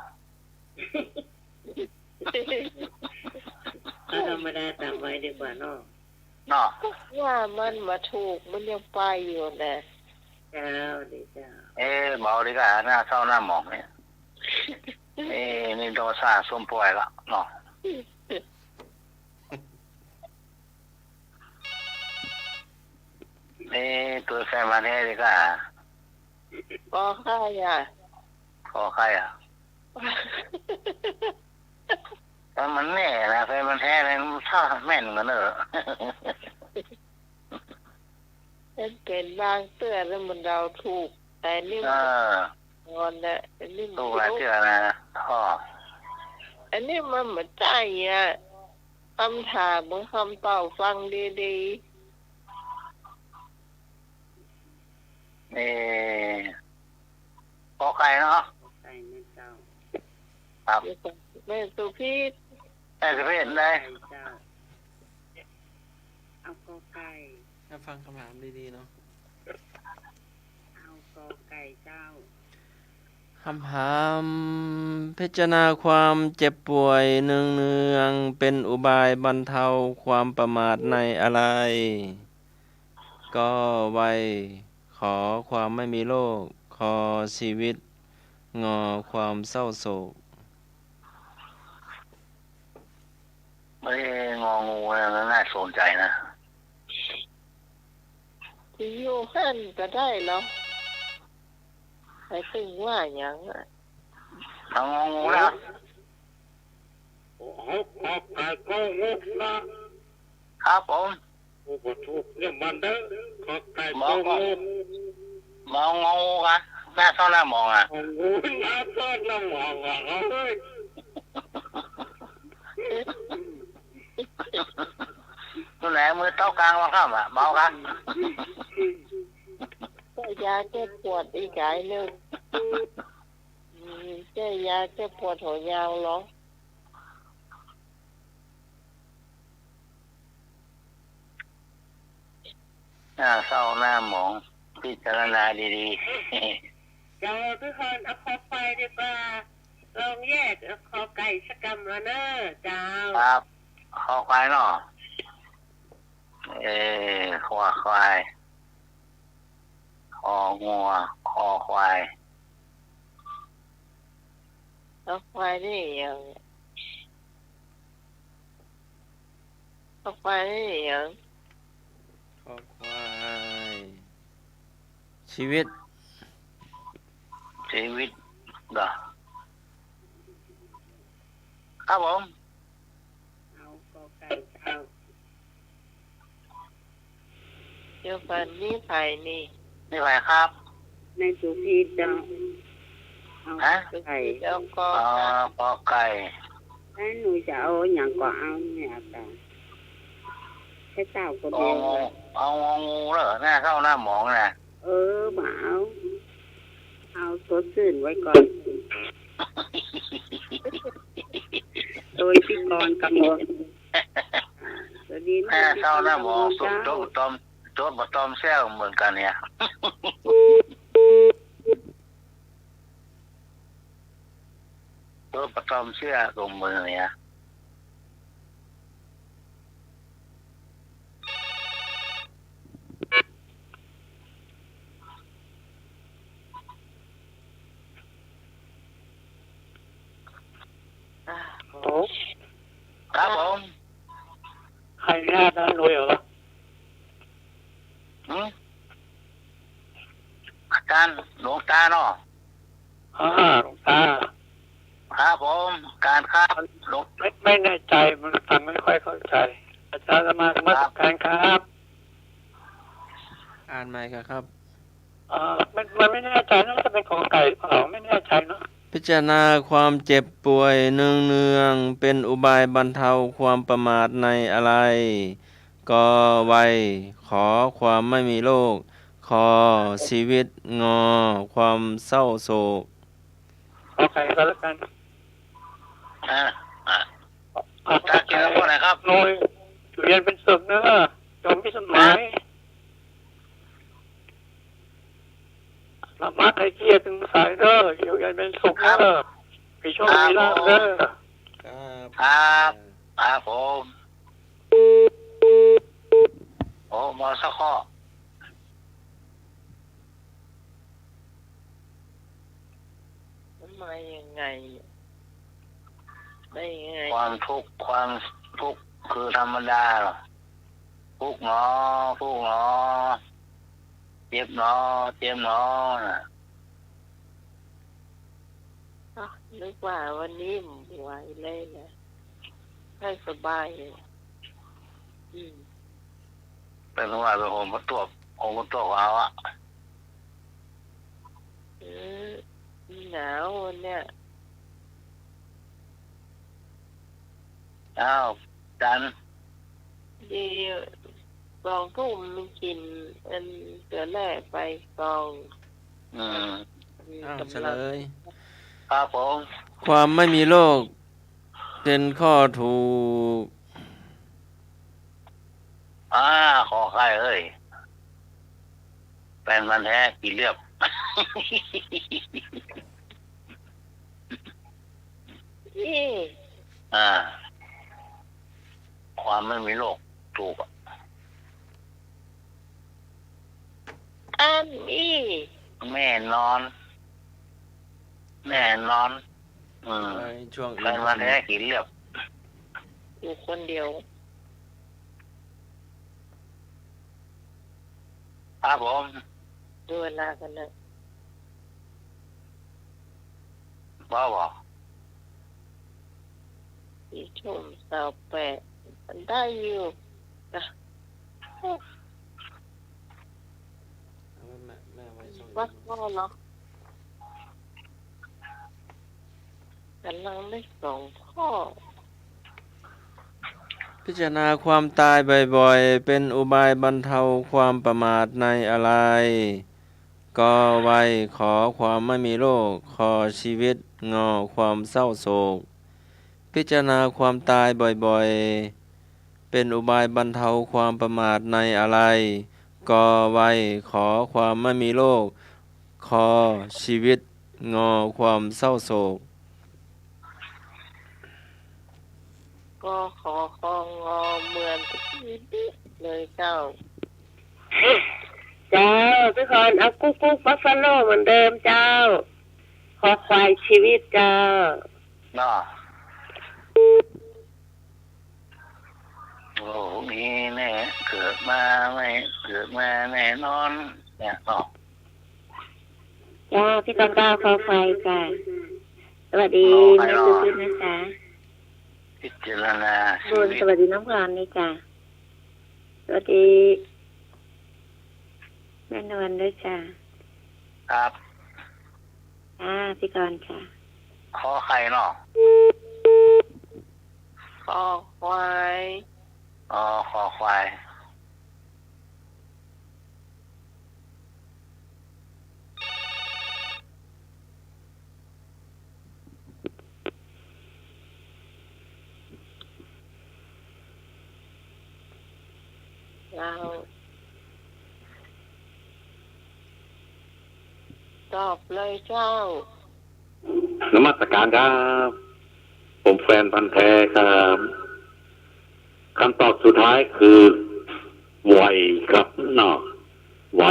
[SPEAKER 6] ก็ธรรมดาตามวัยดีกว่าเนาะ
[SPEAKER 3] เนาะ
[SPEAKER 1] ว่ามันมาถูกมันยังไปอยู่นะ
[SPEAKER 6] เจ้าดีเจ้า
[SPEAKER 3] เบาดีกว่าหน้าเศร้าหน้าหมองเนี่ยนี่โดนซาส้มป่วยละเนาะตัวแฟนมาแท้ดีกว่า
[SPEAKER 1] ก็ค่าอ่ะ
[SPEAKER 3] ขอใครอ่ะแต่มันแน่นะแฟนมันแท้เลยมันชอบแม่นกันเนอะ
[SPEAKER 1] เป็นบางเตื้อแล้วมันเราถูก แต่นี่
[SPEAKER 3] เออ
[SPEAKER 1] งอนนะอันนี้
[SPEAKER 3] ถูกหลายเทื่อนะพ่อ
[SPEAKER 1] อันนี้มันเหมือนใจอ่ะคำถามมึงคำตอบฟังดี
[SPEAKER 3] ขอใครเนาะ
[SPEAKER 6] ไก่นะเจ้า
[SPEAKER 3] ครับ
[SPEAKER 1] ๆแม่สุพีษ
[SPEAKER 3] แต่จะเห็นได้
[SPEAKER 6] ไก่เจ้าเอากอไก่
[SPEAKER 4] ถ้าฟังคำถามดีๆเนาะ
[SPEAKER 6] เอากอไก่เจ้า
[SPEAKER 4] คำถามพิจารณาความเจ็บป่วยเนืองๆเป็นอุบายบรรเทาความประมาทในอะไรก็ไวขอความไม่มีโรคคอชีวิต งอความเศร้าโศก
[SPEAKER 3] ไม่งองูนะน่าสนใจนะ
[SPEAKER 1] ที่อยู่หันก็ได้เหรอไปถึงว่าอย่างอ่ะ
[SPEAKER 3] ทางงองูนะ
[SPEAKER 7] ขอไก่ก็งกนะครับ
[SPEAKER 3] ผม
[SPEAKER 7] โอ้โหถูกเรื่องมันเด้อขอไก่ก็งก
[SPEAKER 3] มองงองูกันหน้าเศร้าหน้ามองอ่ะ
[SPEAKER 7] โอ้โหน่าเกิดน้ำหอมอ่ะเฮ้ย
[SPEAKER 3] ตัวไหนมือเต้ากลางวางข้ามอ่ะเบากัน
[SPEAKER 1] ก็ยาแก้ปวดอีกไก่นึงแก้ยาแก้ปวดหัวยาวเหรอ
[SPEAKER 3] หน้าเศร้าหน้าหมองพิจารณาดี
[SPEAKER 2] เดี๋ยวทุกคนเอาคอไฟดีกว่าลองแยกเอาคอไก่ชะกำแล้วเนอะเจ้า
[SPEAKER 3] ๆครับคอควายเนาะคอควายคองัวคอควาย
[SPEAKER 1] เอาควายได้ยังเอาควายได้ยัง
[SPEAKER 4] คอควายชีวิต
[SPEAKER 3] ชีวิตเหรอครับผม
[SPEAKER 2] เอาคอไก่เจ้า
[SPEAKER 1] เดี๋ยวฟันนี่ไผ่นี่
[SPEAKER 3] นี่ไรครับ
[SPEAKER 6] ในสุพีเจ้าเอา
[SPEAKER 3] ฮะ
[SPEAKER 6] ไก่
[SPEAKER 1] เจ้าก็
[SPEAKER 3] ปอไก่
[SPEAKER 6] ให้หนูจะเอาอย่างก็เอาเนี่ยจ้ะแค่เต้าก็
[SPEAKER 3] เอา
[SPEAKER 6] เดียว
[SPEAKER 3] งูเอางองูเหรอหน้าเศร้าหน้าหมองนะ
[SPEAKER 6] มาเอาตัวซื่นไว้ก่อนโดยพี่กรกำหนดสวัสดี
[SPEAKER 3] หน้าเศร้าหน้าหมองตุ๊บตุ๊บตอมตุ๊บตอมแซวเหมือนกันเนี่ยตุ๊บตอมเชื่อตรงมือเนี่ย
[SPEAKER 7] โอ้
[SPEAKER 3] ครับผม
[SPEAKER 7] ใครหน้าด้านรวยเหรอ
[SPEAKER 3] อาจารย์หลวงตาเนาะ
[SPEAKER 7] หลวงตา
[SPEAKER 3] ครับผมการครับหลวง
[SPEAKER 7] ไม่แน่ใจมันฟังไม่ค่อยเข้าใจ อาจารย์มาธรรมสการครับ
[SPEAKER 4] อ่านใหม่ครับ
[SPEAKER 7] มันไม่แน่ใจนะจะเป็นของไก่เปล่าไม่แน่ใจเนาะ
[SPEAKER 4] พิจารณาความเจ็บป่วยเนืองๆเป็นอุบายบรรเทาความประมาทในอะไรกอไวขอความไม่มีโรคคอชีวิตงอความเศร้าโศก
[SPEAKER 7] ขอไก่ก็แล้วกัน
[SPEAKER 3] ตาเกี่ยวกับอะไรครับ
[SPEAKER 7] โอยอยู่เย็นเป็นสุขเนอะจงพิสมัยละมัดให้เกียรติถึงสายเด้ออยู่เย็นเป็นสุขเนอะปีโชคปีลาภเด้อ
[SPEAKER 3] ครับครับผมโอ้มาสักข้อ
[SPEAKER 1] มันมายังไงได้ยังไง
[SPEAKER 3] ความทุกข์คือธรรมดาหรอทุกข์เนาะทุกข์เนาะเจ็บเนาะเจ็บเนาะน่ะ
[SPEAKER 1] นึกว่าวันนี้ไหวเลยนะให้สบายเลย
[SPEAKER 3] เป็นว่าเป็นองค์ประตูเอาอะ
[SPEAKER 1] หนาววันเนี้ย
[SPEAKER 3] อ้าวจัน
[SPEAKER 1] ดีกองทุ่มมันกินอันเกลือแร่ไปกอง
[SPEAKER 4] อ้าวเฉ
[SPEAKER 1] กำ
[SPEAKER 4] ล
[SPEAKER 1] ลัง
[SPEAKER 4] ย
[SPEAKER 3] ครับผม
[SPEAKER 4] ความไม่มีโรคเป็นข้อถูก
[SPEAKER 3] ขอใครเอ้ยเป็นมันแท้กี่เรียบ
[SPEAKER 1] นี่
[SPEAKER 3] ความไม่มีโรคถูก
[SPEAKER 1] อันนี้
[SPEAKER 3] แม่นอน แน่นอน
[SPEAKER 4] ไปช่วง
[SPEAKER 3] ใครมาแท้กินเรียบ
[SPEAKER 1] อยู่คนเดียว
[SPEAKER 3] ครับผม
[SPEAKER 1] ดูเวลากันเลย
[SPEAKER 3] บ่บ่
[SPEAKER 1] 4:28มันได้อยู่จ้ะ
[SPEAKER 4] แม่ไว้ช่วง
[SPEAKER 1] วัดพ่อเนาะกำลังได้ส่งพ่อ
[SPEAKER 4] พิจารณาความตายบ่อยๆเป็นอุบายบรรเทาความประมาทในอะไรกอไว้ขอความไม่มีโรคขอชีวิตงอความเศร้าโศกพิจารณาความตายบ่อยๆเป็นอุบายบรรเทาความประมาทในอะไรกอไว้ขอความไม่มีโรคขอชีวิตงอความเศร้าโศก
[SPEAKER 1] ก็ขอของอเหมือนที่เลยเจ้า
[SPEAKER 6] เจ้าพี่คอนเอากุ๊กกุ๊กบัฟฟาโลเหมือนเดิมเจ้าขอควายชีวิตเจ้า
[SPEAKER 3] เนาะโอ้นี่แน่เกิดมาแน่นอนเนี่ยเนาะ
[SPEAKER 6] จ้าพี่กอนก้าวขอควายจ้าสวัสดีแม่สุพิษนะจ๊ะ
[SPEAKER 3] พิจารณา
[SPEAKER 6] บุญสวัสดีน้องพรนี่จ้าสวัสดีแม่นวลด้วยจ้า
[SPEAKER 3] ครับ
[SPEAKER 6] พี่กอนค่ะ
[SPEAKER 3] ขอไข่เนาะ
[SPEAKER 1] ขอควาย
[SPEAKER 3] ขอควาย
[SPEAKER 1] เราตอบเลยเจ้าน
[SPEAKER 7] มัสการครับผมแฟนพันธุ์แท้ครับคำตอบสุดท้ายคือไวครับเนาะไว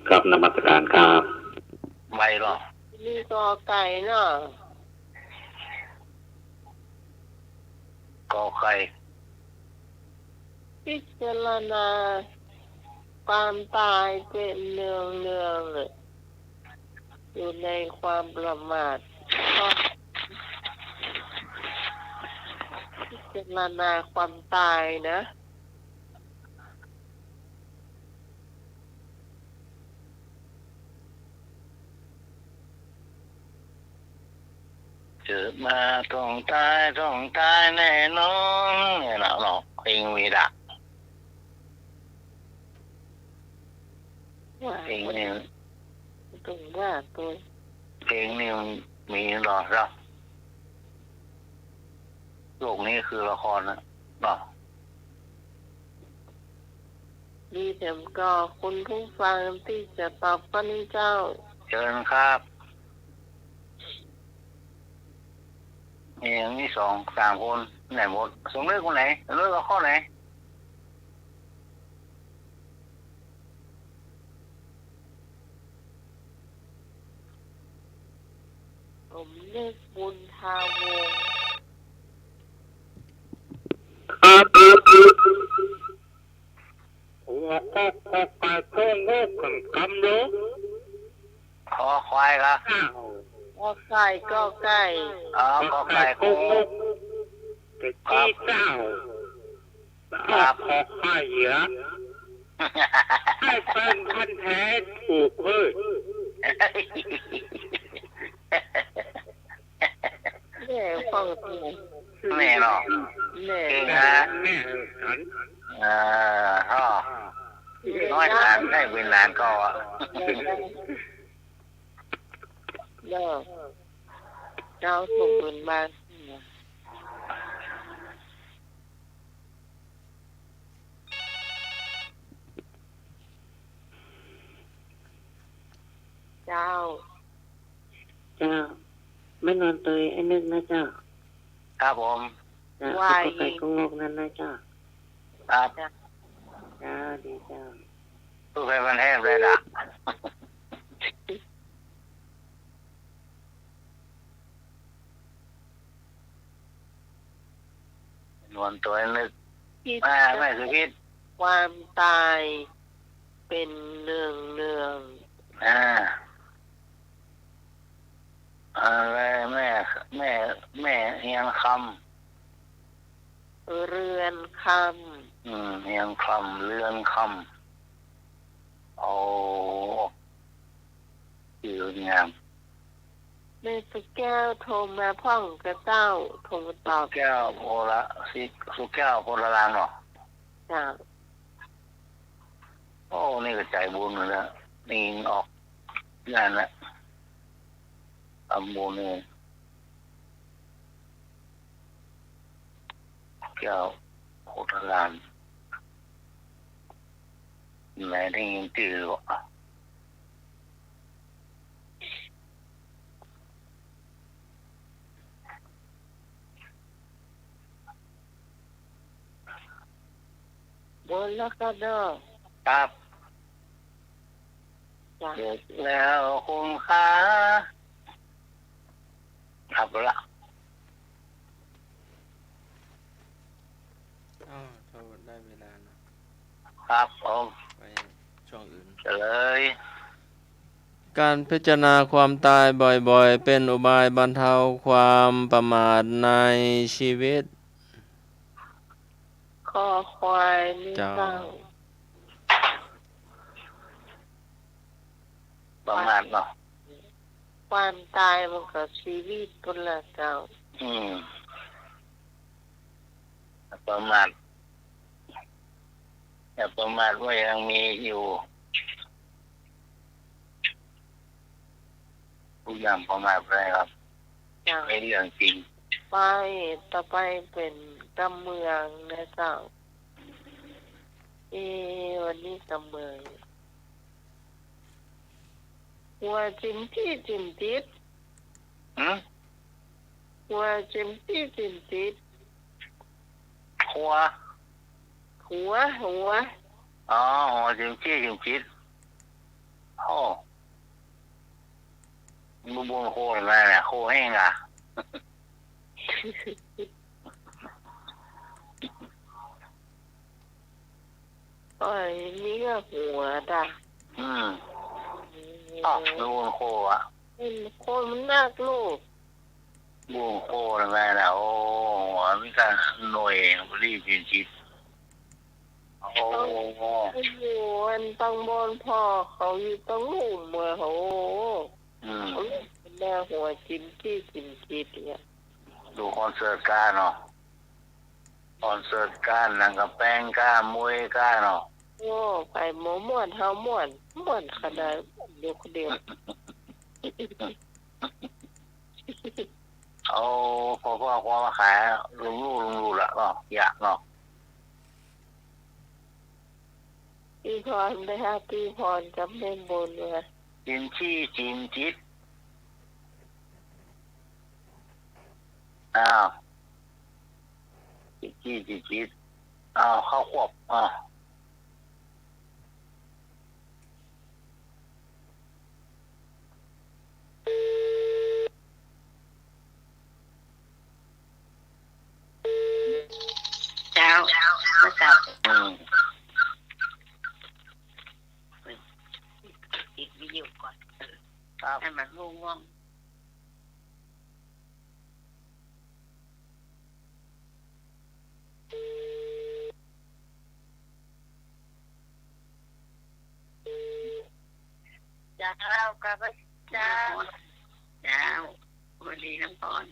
[SPEAKER 7] ครับนมัสการครับ
[SPEAKER 3] ไวหรอ
[SPEAKER 1] นี่ก็ไก่เนาะ
[SPEAKER 3] กอไข่
[SPEAKER 1] พิจารณาความตายเป็นเนืองเลยอยู่ในความประมาทก็พิจารณาความตายนะ
[SPEAKER 3] เกิดมาต้องตายแน่นอนเนี่ยเนาะเพลงมีดัก
[SPEAKER 1] ว่า
[SPEAKER 3] เพลงนี้
[SPEAKER 1] ตรงว่าตัว
[SPEAKER 3] เพลงนี้มีหรอครับโลกนี้คือละครนะเนาะ
[SPEAKER 1] ดีเต็มก็คุณผู้ฟังที่จะตอบปันเจ้า
[SPEAKER 3] เชิญครับมีอย่างนี้2-3 คนไหนหมดส่งเลือกคนไหนเลือกข้อไหน
[SPEAKER 1] ผมเลือกบุญทาวงศ์
[SPEAKER 7] ก็ไปก็งกขันกำโล
[SPEAKER 3] ขอควายครับ
[SPEAKER 1] ก็ไก่ก็ไก่
[SPEAKER 3] ขอไก่คง
[SPEAKER 7] แต่ที่เจ้าขอไข่เหรอให้เป็นพันธุ์แท้ถูกเฮ้ย
[SPEAKER 1] แม่ฟังตัว
[SPEAKER 3] แน่เนาะ
[SPEAKER 1] แม่
[SPEAKER 3] เก่ง
[SPEAKER 7] แม่
[SPEAKER 3] นะ
[SPEAKER 7] แม่ฉัน
[SPEAKER 3] พ่อน้อยนานได้เวลานก็
[SPEAKER 1] เลิกเจ้าถูกปืนบ้านเจ้า
[SPEAKER 6] ไม่นอนตัวไอ้นึกนะเจ้า
[SPEAKER 3] ครับผม
[SPEAKER 6] ก็ไก่ก็งกนั่นนะเจ้า
[SPEAKER 3] ครับ
[SPEAKER 6] ดีเจ้า
[SPEAKER 3] ผู้ใครมันแห้งเลยล่ะ วนตัวนึก
[SPEAKER 1] คิด
[SPEAKER 3] ไม่สุพิษ
[SPEAKER 1] ความตายเป็นเนือง
[SPEAKER 3] อะไรแม่เฮียงค
[SPEAKER 1] เรือนค
[SPEAKER 3] ำเฮียงคำเรือนคำเอาอยู่งาม
[SPEAKER 1] ำแม่สุแก้วโทรมาพ่องกระเต้าโทรมาตอบ
[SPEAKER 3] แก้วโพละสุแก้วโพละลางเนาะ
[SPEAKER 1] จ้ะ
[SPEAKER 3] โอ้นี่ก็ใจบุญเลยนะนี่ออกงานละทำบุญนี่แก้วโพละลางไหนได้ยินชื่อหรอ
[SPEAKER 1] บนแล้วก็เด้อ
[SPEAKER 3] ครับ
[SPEAKER 1] จ้ะ
[SPEAKER 3] เด็กแล้วคุณค่าครับละ
[SPEAKER 4] โทษได้เวลาเนอะ
[SPEAKER 3] ครับผม
[SPEAKER 4] ไปช่วงอื่น
[SPEAKER 3] เฉลย
[SPEAKER 4] การพิจารณาความตายบ่อยๆ เป็นอุบายบรรเทาความประมาทในชีวิต
[SPEAKER 1] คอควายนี่
[SPEAKER 4] เจ้า
[SPEAKER 1] เจ้า
[SPEAKER 3] ประมาณเนาะ
[SPEAKER 1] ความตายมันก็ชีวิตพุ่นละเจ้า
[SPEAKER 3] ประมาทอย่าประมาทว่ายังมีอยู่ทุกอย่างประมาทไปครับ
[SPEAKER 1] จ้ะ
[SPEAKER 3] ไม่เรื่องจริง
[SPEAKER 1] ไปต่อไปเป็นกำเมืองนะเจ้าวันนี้กำเมืองหัวจิ้มที่จิ้มติด หัวจิ้มที่จิ้มติด
[SPEAKER 3] หัว
[SPEAKER 1] หัว
[SPEAKER 3] อ๋อหัวจิมจี้จิมจิตโอ้บุญโคเห็นไหมเนี่ยโคแห้งอ่ะ
[SPEAKER 1] โอ้ยนี่ก็หัวด่ะ
[SPEAKER 3] อ๋อบุญโคอ่ะ
[SPEAKER 1] คนมันน่าลูก
[SPEAKER 3] บุญโคเห็นไหมเนี่ยโอ้หัวมีการหน่วยรีบจิมจิตโอ้
[SPEAKER 1] อยู่อันตังบนพ่อเขาอยู่ตังลุ่มเมื่อเขาเขาเป็นแม่หัวจิ้มจี้จิ้มจิตเนี่ย
[SPEAKER 3] ดูคอนเสิร์ตก้าเนาะคอนเสิร์ตก้าหนังกับแป้งก้ามวยก้าเนาะ
[SPEAKER 1] โอ้ไปหมูม่วนเฮาม่วนขนาดเดียวคนเดียว
[SPEAKER 3] เอาพอความมาขายลุงลูละเนาะอยากเนาะ
[SPEAKER 1] พี่พรได้ฮะพี่พรจำเป็นบนเลย
[SPEAKER 3] จิมจี้จิมจิตอ้าวจิมจี้จิมจิตอ้าวข้าวควบ
[SPEAKER 6] เจ้ามาจับติดวิดีโอก่อน
[SPEAKER 3] ครับ
[SPEAKER 6] ให้มันง่วงเจ้ากับเจ้าวันนี้น้ำพร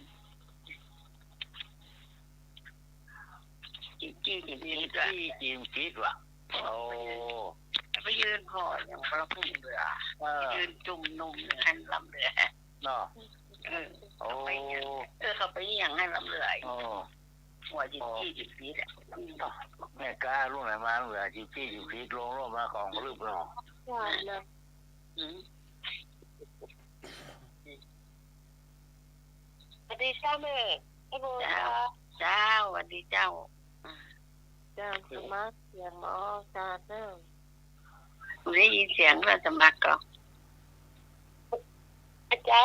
[SPEAKER 6] จิจี้
[SPEAKER 3] จิมจี้จิมจิตว่ะโอ้
[SPEAKER 6] ไปยืนพออย่างพระพุ่งเรือยืนจุ่มนุ่มให้ลำเรือ
[SPEAKER 3] เนาะ
[SPEAKER 6] โอ้เขาไปอย่างให้ลำเรือ
[SPEAKER 3] โอ้
[SPEAKER 6] หัวจิจี้จิจี้แหละ
[SPEAKER 3] แม่กล้าลูกไหนมาลูกไหนจิมจี้จิมจิตลงมาของรูปเนาะ
[SPEAKER 1] ว่านะสวัสดีเจ้าแม่ไอ้โบ
[SPEAKER 6] เจ้าวันดีเจ้า
[SPEAKER 1] เจ้าสมัครเสียงหมอการเนอะ
[SPEAKER 6] ได้ยินเสียงว่าสมัครก็
[SPEAKER 1] เจ้า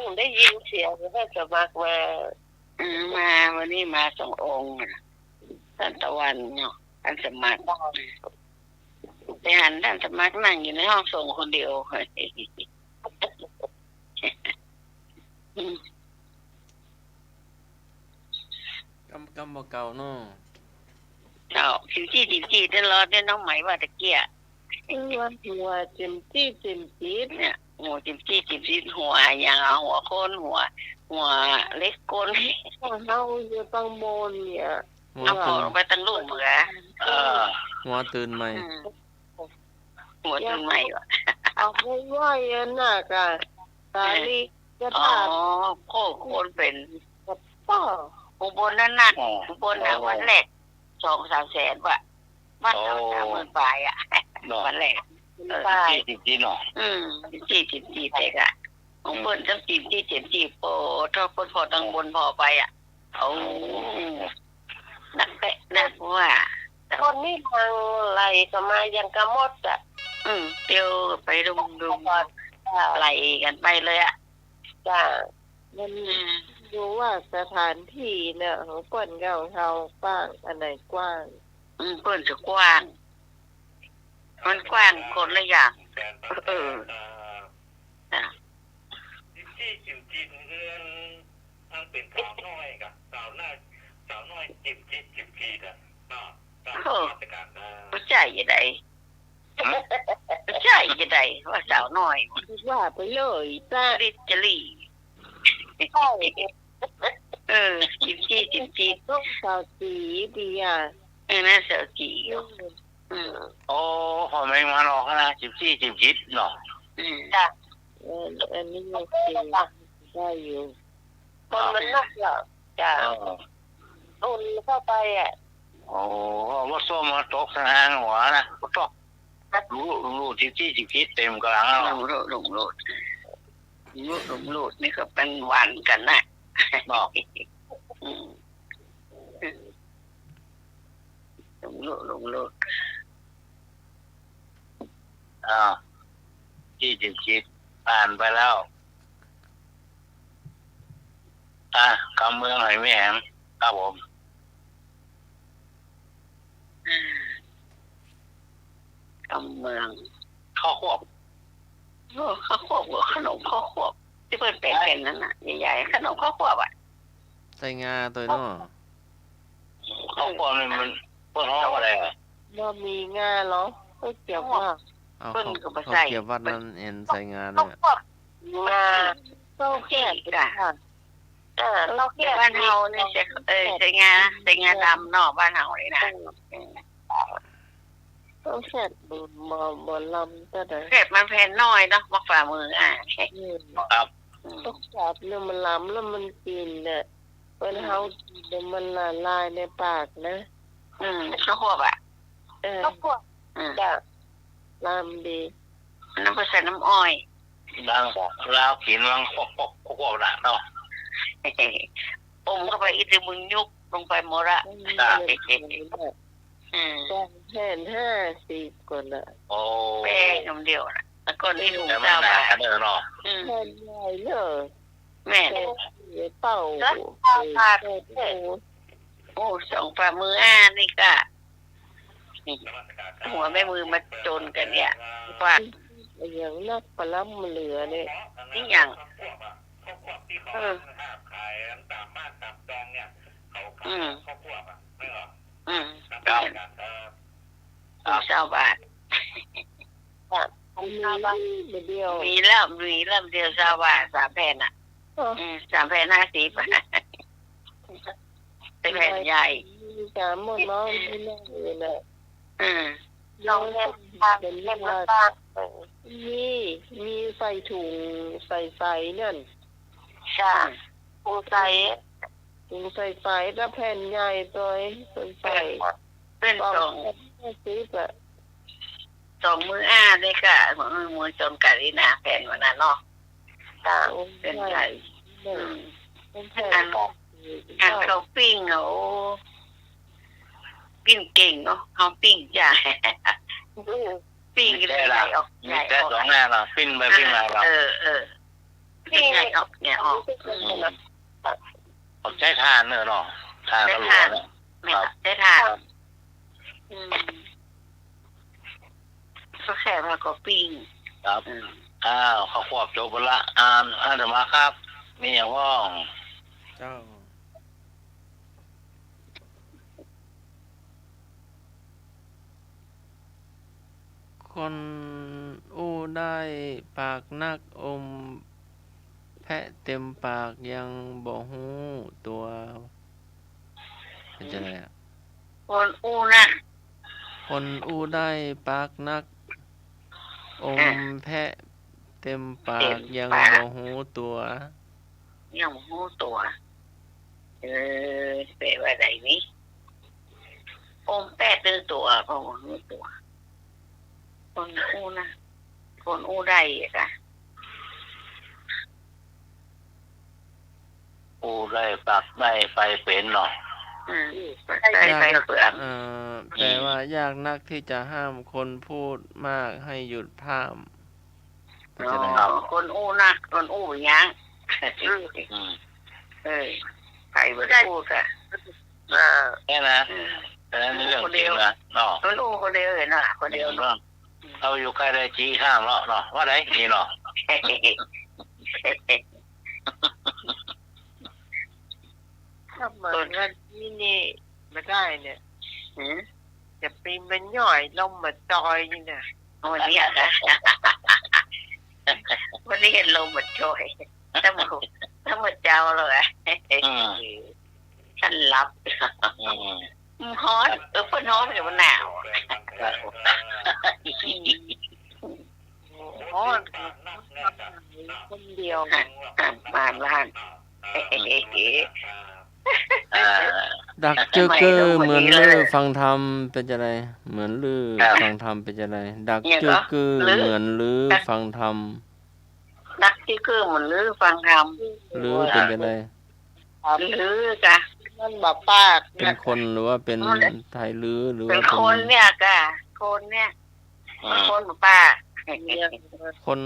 [SPEAKER 1] ผมได้ยินเสียงว่าสมัครมา มาวันนี้มาสององค์ท่านตะวันเนาะท่านสมัครไปหันท่านสมัครนั่งอยู่ในห้องส่งคนเดียว
[SPEAKER 4] กำบ่เก่าเนาะ
[SPEAKER 1] เอาจิมจี้ตลอดเนี่ยน้องไหมว่าตะเกียว่าหัวจิมจี้เนี่ยหัวจิมจี้หัวอย่างหัวโคนหัวเล็กโคนเขาอยู่ตังโมนเนี่ยเอาพอลงไปตั้งลูกเหมือ
[SPEAKER 4] หัวตื่นใหม่
[SPEAKER 1] หัวตื่นใหม่วะเอาไว้ว่าอย่างน่ะกะตาลีจะอ๋อโคนเป็นป้ออุบลนั่นน่ะอุบลน่ะวันแรก2-3 แสนว่ะบ้านเรา30,000 ปลายอ่ะวันแรก
[SPEAKER 3] จีเนาะ
[SPEAKER 1] จีเด็กอ่ะของเปิ้นจังจีโปถ้าเปิ้นพอตังบนพอไปอ่ะเอานักเตะนะว่าคนนี้ทางไหลก็มายังกะมดอ่ะเตียวไปดุมไหลกันไปเลยอ่ะจ้ามันดูว่าสถานที่เนี่ยของเปิ้นเก่าเฮากว้างอันไหนกว้างเปิ้นจะกว้างมันกว้างคนละอย่าง
[SPEAKER 3] จีเรือนทั้งเป็นสาวน้อยกับสาวน้อยจิบอ่ะ
[SPEAKER 1] ผู้ชายยังไงผู้ชายยังไงว่าสาวน้อยว่าไปเลยจ้าริจลีจิบต้องสาวสีดีอ่ะน่าสาวสี
[SPEAKER 3] โอ้พอไม่มาหรอกนะจิบเนาะ
[SPEAKER 1] จ้ะอันนี้โอเคได้อยู่คนมันนักเหรอจ้ะอุ่นเข้าไปอ่ะ
[SPEAKER 3] โอ้ว่าส้มมาตกทางหัวนะก็ตกรู้จิบเต็มกลางแล้ว
[SPEAKER 1] รูดนี่ก็เป็นวันกันนะ
[SPEAKER 3] บอก
[SPEAKER 1] รูด
[SPEAKER 3] จิบผ่านไปแล้วคำเมืองไหนไม่แหงครับผม
[SPEAKER 1] คำเมือง
[SPEAKER 3] ข้าวควบ
[SPEAKER 1] ขนมข้าวควบที่เปิดเป็นนั่นน่ะใหญ่ๆขนมข้าวควบอ่ะ
[SPEAKER 4] ใส่งาตัวเนาะ
[SPEAKER 3] ข้าวควบมันเปิ้นเอาอะไรอ่ะ
[SPEAKER 1] บ่มีงาเหรอเกี่ยวว่า
[SPEAKER 4] เปิ้นก็บ่ใส่เกี่ยววัดนั้นเห็นใส่งาเนี่ย
[SPEAKER 1] งาข้าวแก่จ้ะเราแก่บ้านเฮานี่ใส่งาดำเนาะบ้านเฮานี่นะต้องแซ่บ่ลำแต่ได้แซ่บมันแผ่นน้อยเนาะบ่ฝ่ามือ
[SPEAKER 3] ครับ
[SPEAKER 1] ต้องจับเนี่ยมันล้ำแล้วมันกินเนี่ยเปิ้นเฮาเดี๋ยวมันละลายในปากนะข้าวควบอ่ะข้าวควบจ้ะลำดีน้ำผสมน้ำอ้อย
[SPEAKER 3] ดังแล้วกินวังควบละเนาะ
[SPEAKER 1] อมเข้าไปอีกทีมึงยุบลงไปหมดละแผ่น50ก่อนละ
[SPEAKER 3] โอ้
[SPEAKER 1] แป้งคำเดียวนะแล้วก็นี่ถุงเจ้าบาท
[SPEAKER 3] เนาะ
[SPEAKER 1] แผ่นใหญ่เลยแม่เป่าโอ้2 ฝ่ามือนี่ก็หัวแม่มือมาจนกันเนี่ยว่าอย่างนักปลาเหลือเนี่ยนี่อย่าง
[SPEAKER 3] ขายตามบ้านตามจองเนี่ยเขาข้าวควบอ่ะไม่หรอ
[SPEAKER 1] ชาวบ้านเดียวมีเริ่มเดียวชาวบ้าน3 แผ่นอ่ะ3 แผ่น50เป็นแผ่นใหญ่3 หมดน้องที่นั่งเลยนะลองเล่นเป็นเล่นมามีใส่ถุงใส่ไฟนั่นใช่ถุงใส่ไฟแล้วแผ่นใหญ่ตัวใส่เป็น2อะ2 มือเลยค่ะมือจนกันนี่นะแผ่นวันนั้นเนาะเป็นใหญ่เขาปิ้งปิ้งเก่งเนาะเขาปิ้งจ้ะปิ้งเลยออก
[SPEAKER 3] มีแต่2 แน่ล่ะปิ้งไปปิ้งมา
[SPEAKER 1] ปิ้งใหญ่ออกเนี่ยออก
[SPEAKER 3] อดใจทานเนอะเนาะทานก็หลวงเนี่ย
[SPEAKER 2] แม่ได้ทานก็แค่มาก็ปิ้ง
[SPEAKER 3] ครับเขาควบจบละอ่านธรรมะครับ มีอย่างว่อง
[SPEAKER 4] เจ้าคนอู้ได้ปากนักอมแพะเต็มปากยังบ่ฮู้ตัวเป็นจังไดอ่ะ
[SPEAKER 2] คนอู้นะ
[SPEAKER 4] คนอู้ได้ปากนักอมแพะเต็มปากยังบ่ฮู้ตัว
[SPEAKER 2] ยังบ่ฮู้ตัวแปลว่าใดนี้อมแปดตื้อตัวก็บ่ฮู้ตัว คนอู้นะคนอู้ได้อ่ะ
[SPEAKER 3] ปูได้ปักได้ไปเป็นเนาะ
[SPEAKER 2] ได้ไปเปลือก
[SPEAKER 4] แปลว่ายากนักที่จะห้ามคนพูดมากให้หยุดพร่ำเป็นจังได๋
[SPEAKER 2] คนอู้นะคนอู้ยังใครบ่ได้พูดอ่ะ
[SPEAKER 3] แค่นะแต่นี่เรื่องจริงนะเนาะ
[SPEAKER 2] คนอู้คนเดียวเห็นน่ะคนเดียวเนาะ
[SPEAKER 3] เราอยู่ใกล้ได้จีข้ามเนาะว่าได้นี่เนาะ
[SPEAKER 1] ถ้าเหมือนกันนี่ไม่ได้เนี่ยจะปีนเป็นย่อยลมมาจอยนี่นะ
[SPEAKER 2] วันนี้อ่ะวันนี้เห็นลมมาช่วยถ้ามันเจ้าเลยฉันรับฮ้อนเพิ่นฮ้อนเดี๋ยวมันหนาว
[SPEAKER 1] อ๋อคนเดียว
[SPEAKER 2] บ้าน
[SPEAKER 4] ดักเจอเกอเหมือนลือฟังธรรมเป็นจังได๋เหมือนลือฟังธรรมเป็นจังได๋ดักเจอเกอเหมือนลือฟังธรรม
[SPEAKER 2] ดักที่คือเหมือนลือฟังธรรม
[SPEAKER 4] ลือเป็นจังได๋
[SPEAKER 2] ลือจ้ะ
[SPEAKER 1] มันบ่ปาก
[SPEAKER 4] เป็นคนหรือว่าเป็นไทยลือหรือ
[SPEAKER 2] เป็
[SPEAKER 4] ว่าน
[SPEAKER 2] คนเนี่ยจ้ะคนเนี่ยคนป้า
[SPEAKER 4] คน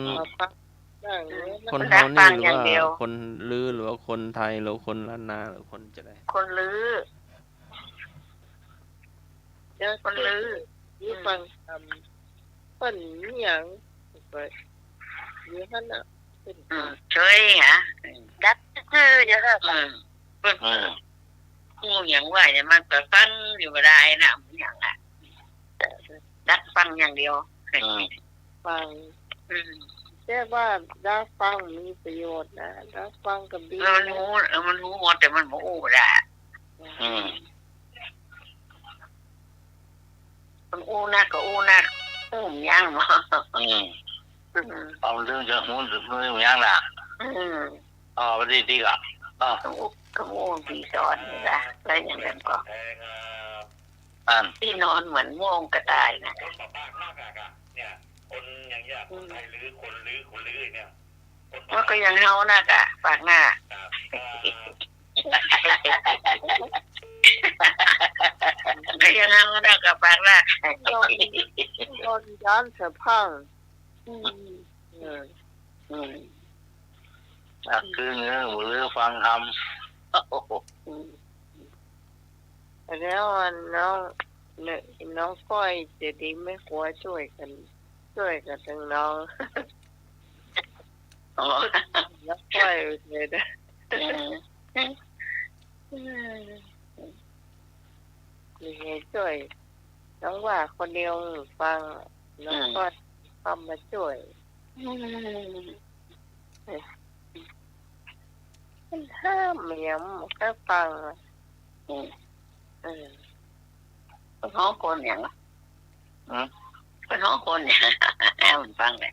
[SPEAKER 4] คน
[SPEAKER 2] ดั
[SPEAKER 4] เฮาก
[SPEAKER 2] ฟั
[SPEAKER 4] นี่
[SPEAKER 2] ง
[SPEAKER 4] หรือ
[SPEAKER 2] อย่าง
[SPEAKER 4] ว่า
[SPEAKER 2] เดียว
[SPEAKER 4] คนลือหรือว่าคนไทยหรือคนล้านนาหรือคนจังได๋
[SPEAKER 2] คนลือ
[SPEAKER 1] คนลือยี่ฟังทำเป็นอย่างไปยี่ฮั่นอ่ะเป็น
[SPEAKER 2] ช่วยฮะดักคือเยอะเป็นผู้อย่างว่าเนี่ยมันก็ฟังอยู่ไม่ได้นะอย่างอ่ะดักฟังอย่างเดียว
[SPEAKER 1] ฟังแต่ว่าได้ฟังมีประโยชน์นะได้ฟังกับดี
[SPEAKER 2] มันรู้หมดแต่มันไม่อู้ได้มันอู้นักก็อู้นักอู้ยังมั้ง
[SPEAKER 3] เอาเรื่องจะหุ้นเรื่องยังล่ะไปดีก่ะ
[SPEAKER 2] ก็อู้ปีสอนนี่ละอะไรอย่างนั้นก็ ที่นอนเหมือนง่วงกระต่ายนะ
[SPEAKER 3] เนี่ยคนอย่างเงี้ยคนไทยหรือคนลื้อเนี่ย
[SPEAKER 2] มันก็ยังเฮานะกะปากหน้าก็ยังเฮานะกะปากหน้า
[SPEAKER 1] โดนย้อนเสือพัง
[SPEAKER 3] คือเนื้อหมูลื้อฟังทำ
[SPEAKER 1] แล้วน้องก้อยจะดีไม่ควรช่วยกันทั้งน้องน้องก้อยเลยนะนี่ไงช่วยน้องว่าคนเดียวฟังน้องก้อยทำมาช่วยมันห้ามเหมียมแค่ฟัง
[SPEAKER 2] เป็นห้องคนอย่างเป็นห้องคนอย่างมันฟังเลย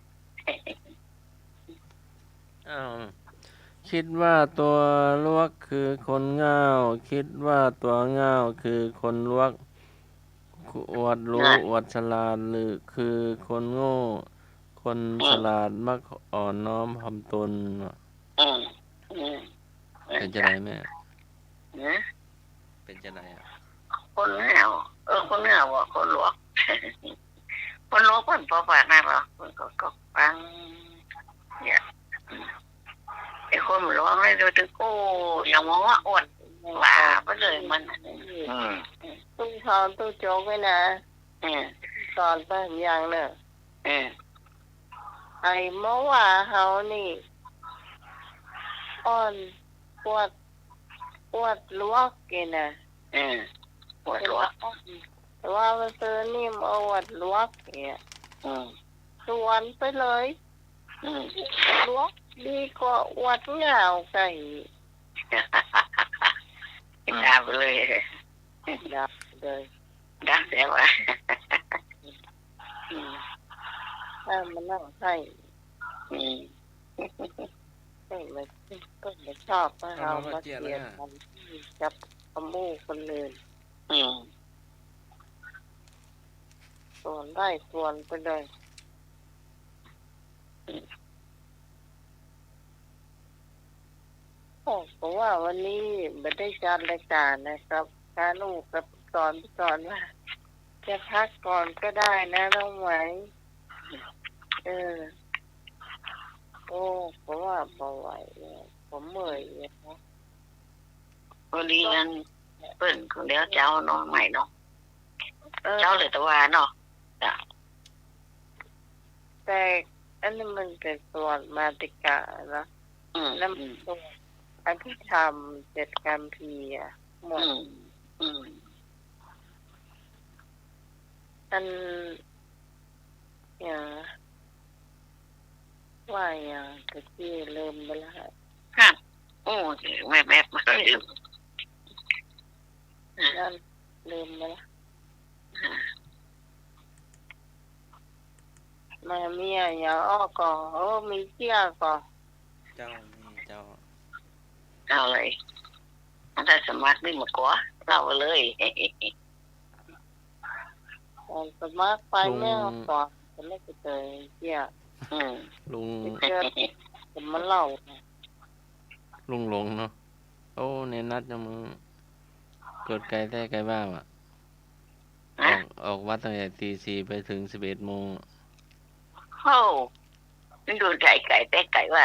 [SPEAKER 4] คิดว่าตัวลวกคือคนง่าวคิดว่าตัวง่าวคือคนลวกอวดรู้อวดฉลาดหรือคือคนโง่คนฉลาดมักอ่อนน้อมถ่อมตนเป็นจังได๋แม่เป็นจังได๋อ่ะ
[SPEAKER 2] คนเหงาคนเหงาอ่ะคนหลวกคนหลวกคนพอฝากนั่นหรอคนก็ฟังเนี่ยไอ้คนหลวกให้ดูถึงโอ้ยังมองว่าอ้วน ว่าไปเลยมัน
[SPEAKER 1] ตู้ทอนตู้โจ๊กไว้นะสอนไปอย่างเนอะไอ้เมื่อว่าเฮานี่อ่อนปวดลวกกินนะ
[SPEAKER 2] ปวดหัว
[SPEAKER 1] แต่ว่ามันซื้อนิ่มเอาวัดลวกเนี่ยชวนไปเลยลวกดีกว่าอวดเหงาไก่
[SPEAKER 2] ดับเลย
[SPEAKER 1] ดับเลย
[SPEAKER 2] ดับแล้วอ่ะ
[SPEAKER 1] ถ้ามันนั่งให้ไม่ไม่ชอบก็เอามาเกลียดมันจับขมูคนเลยส่วนได้ส่วนไปเลยเพราะว่าวันนี้ไม่ได้จัดรายการนะครับการลูกกับสอนว่าจะพักก่อนก็ได้นะน้องไหมโอ้เพราะว่าเบาไหวผมเมื่อยนะ
[SPEAKER 2] พอดีกันเปิ่นคนเดียวเจ้าน้องใหม่เนาะเจ้าเลยตัวเนาะ
[SPEAKER 1] แต่อันนี้มันเป็นส่วนมาติกานะแล้วส่วนอภิธรรม7 กัมพีร์หมดอันอย่างว่าอย่างตะกี้เริ่มไปแล้ว
[SPEAKER 2] ฮะโอ้แม่มาลืม
[SPEAKER 1] นั่นลืมไปแล้วมาเมียอย่างอ้อก่อมีเชี่ยก่อ
[SPEAKER 4] เจ้ามีเจ้า
[SPEAKER 2] เอาเลยถ้าสมัครนี่หมดกว่าเราเลย
[SPEAKER 1] สมัครไปแม่ก่อนจะไม่ไปเจอเชี่ย
[SPEAKER 4] ลุง
[SPEAKER 1] จะมาเล่า
[SPEAKER 4] ลุงหลงเนาะโอ้ในนัดจะมึงเกิดไกลแต่ไกลบ้างอ่ะออกวัดตั้งแต่ตี 4ไปถึง 11 โมง
[SPEAKER 2] เข้ามันดูไก่แต่ไก่ว่า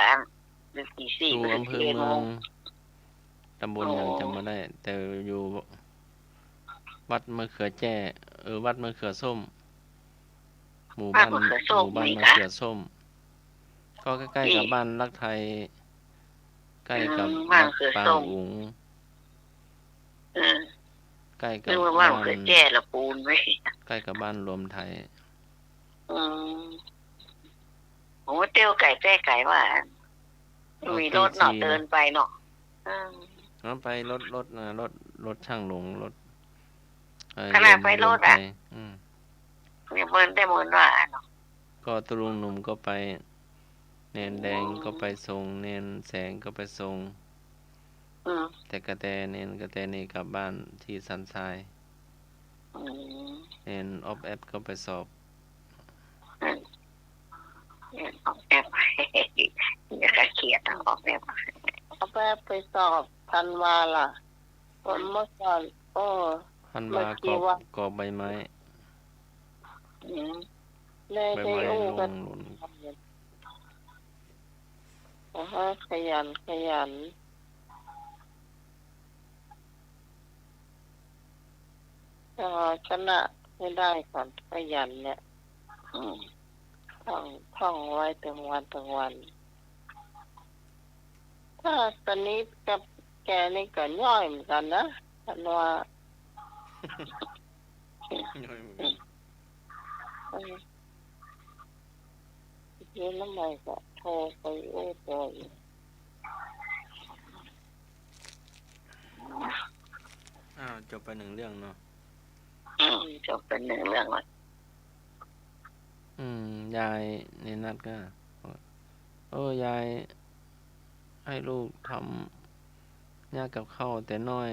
[SPEAKER 2] ตี 4
[SPEAKER 4] อยู่อำเภอเมืองตำบลอย่างจำไม่ได้แต่อยู่วัดมะเขือแจ้วัดมะเขือส้มหมู่บ้านมะเขือส้มก็ใกล้ๆกับบ้านรักไทยใกล้กับวัดปางอุ๋งใกล้กับ
[SPEAKER 2] บ้านเขือแจ้ละปูนไว้
[SPEAKER 4] ใกล้กับบ้านรวมไทย
[SPEAKER 2] ผมว่าเตี้ยวไก่แต่ไก่ว่ามีรถเนาะเดินไปเนาะ
[SPEAKER 4] น้องไปรถช่างหลงรถ
[SPEAKER 2] ขนาดไปรถเนี่ยเมินได้เมินว่าเนาะ
[SPEAKER 4] ก็ตรุงหนุ่มก็ไปเนนแดงก็ไปส่งเนนแสงก็ไปส่งแต่กระแตเนนกระแตนี่กลับบ้านที่สันทรายเนนออฟแอปก็ไปสอบ
[SPEAKER 2] ออกแอปอย่ากระเขียดออกแอป
[SPEAKER 1] ไปสอบธันวาล่ะคนเมื่อก่อน
[SPEAKER 4] ธันวากอบใบไม้
[SPEAKER 1] ใบไม้ลงขยันชนะไม่ได้ก่อนขยันเนี่ยท่องไว้ถึงวันถ้าตอนนี้กับแกนี่ก็ย่อยเหมือนกันนะท่านว่าเย็นน้ำมันก็โทรไปตัว
[SPEAKER 4] จบไป1 เรื่องเนาะ
[SPEAKER 2] จบเป็น1 เรื่องละ
[SPEAKER 4] ยายในนัดก็ยายให้ลูกทำยากับข้าวแต่น้อย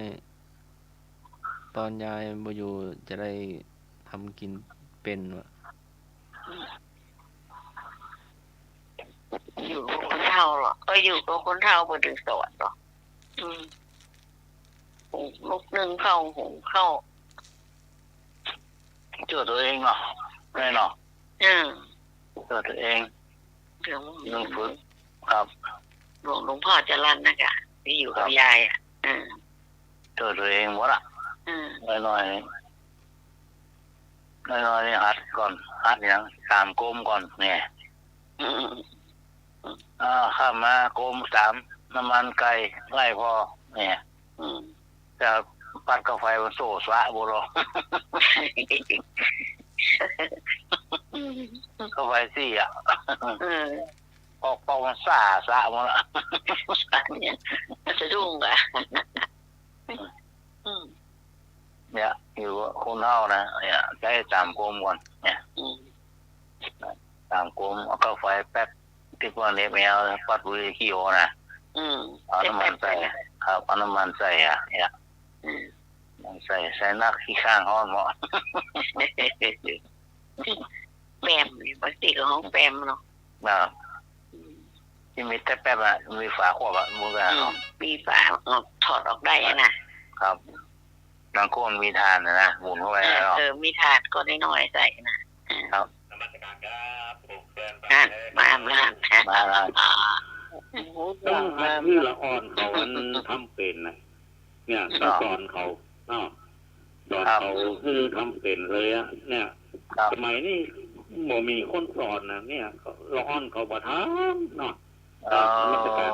[SPEAKER 4] ตอนยายบ่อยู่จะได้ทำกินเป็นวะ
[SPEAKER 2] อยู่กับคนเฒ่าหรออยู่กับคนเฒ่าบ่ได้สอนหรอลูกนึงเข้าหุงเข้า
[SPEAKER 3] ช่วยตัวเองเนาะไม่เนาะช่วยตัวเองเรื่องฝึกครับ
[SPEAKER 2] หลวงพ่อจรัญนะจ๊ะที่อยู่กับยาย
[SPEAKER 3] ตัวเองหมดอ่ะน้อยนี่หัดก่อนหัดอย่างสามกลมก่อนเนี่ยข้ามมากลมสามน้ำมันไก่ไล่พอเนี่ยจะปัดกาแฟมันโซ่สวะบุรกาแฟซี่อ่ะปอกมันซ่าสะมันอ่ะ
[SPEAKER 1] เนี่ยสะดุ้งอ่ะ
[SPEAKER 3] เนี่ยอยู่คนเท่านะเนี่ยใช้สามกลมก่อนเนี่ยสามกลมเอากาแฟแป๊บที่พวกนี้ไม่เอาปัดบุหรี่ขี้โอนะเอาน้ำมันใส่ครับเอาน้ำมันใส่อ่ะเนี่ยใส่นักขี้ข้างห้องเหมาะ
[SPEAKER 1] แปมปกติก็ห้องแปมเนาะ
[SPEAKER 3] ที่มีแต่แป๊บอ่ะมีฝาขวดอ่ะมือกัน
[SPEAKER 1] มีฝาถอดออกได้นะครับ
[SPEAKER 3] บางคนมีทานนะหมุนเข้าไปแล้ว
[SPEAKER 1] มีถาดก็น้อยๆใส่นะครับ
[SPEAKER 3] นมัสการครับผมเพื่อน
[SPEAKER 1] มาแล้ว
[SPEAKER 7] ต้องหัดที่ละอ่อนเขาทำเป็นนะเนี่ยต้องสอนเขาสอนเขาคือทำเป็นเลยอ่ะเนี่ยสมัยนี้โมมีคนสอนนะเนี่ยละอ่อนเขาประทานเนาะราชการ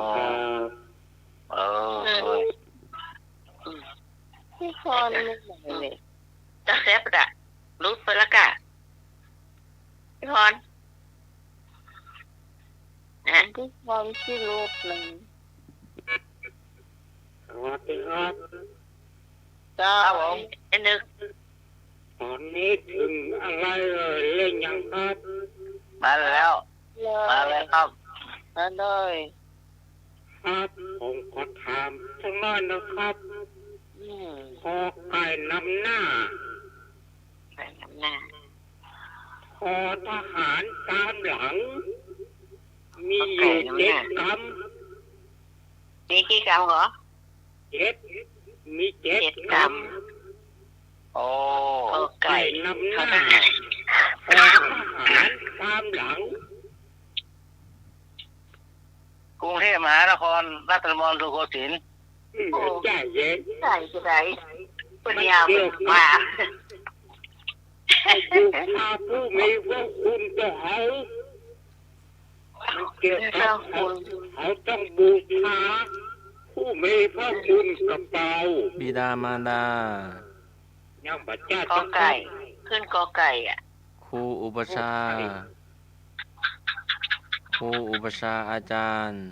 [SPEAKER 1] พี่พรนี่จะแซ่บอ่ะรุดไปละกะพี่พรพี่พรที่รูปหนึ่ง
[SPEAKER 7] สวัสดีครับ
[SPEAKER 1] จ้าผมนึก
[SPEAKER 7] ตอนนี้ถึงอะไรเล่นยังครับ
[SPEAKER 3] มาแล้วครับ
[SPEAKER 1] มาเลย
[SPEAKER 7] ครับผมขอถามสักหน่อยนะครับพอไก่นำหน้าพอทหารตามหลังมีอยู่7 กรัม
[SPEAKER 1] มีกี่กรัมเหรอ
[SPEAKER 7] มี 7 กรัม
[SPEAKER 3] โอ้
[SPEAKER 7] ไก่นำหน้าพอทหารตามหลัง
[SPEAKER 3] กรุงเทพมหานครรัตนมรสุโขทัย
[SPEAKER 7] ใจเย็น
[SPEAKER 1] ใจจะไหนปัญญามา
[SPEAKER 7] ผู้มีพระคุณต่อเขาเกี่ยวกับเขาต้องบูชาผู้มีพระคุณกับเรา
[SPEAKER 4] บิดามารดา
[SPEAKER 7] ยังบัจจัย
[SPEAKER 1] กอไก่ขึ้นกอไก่อ่ะ
[SPEAKER 4] ครูอุปชาอาจารย์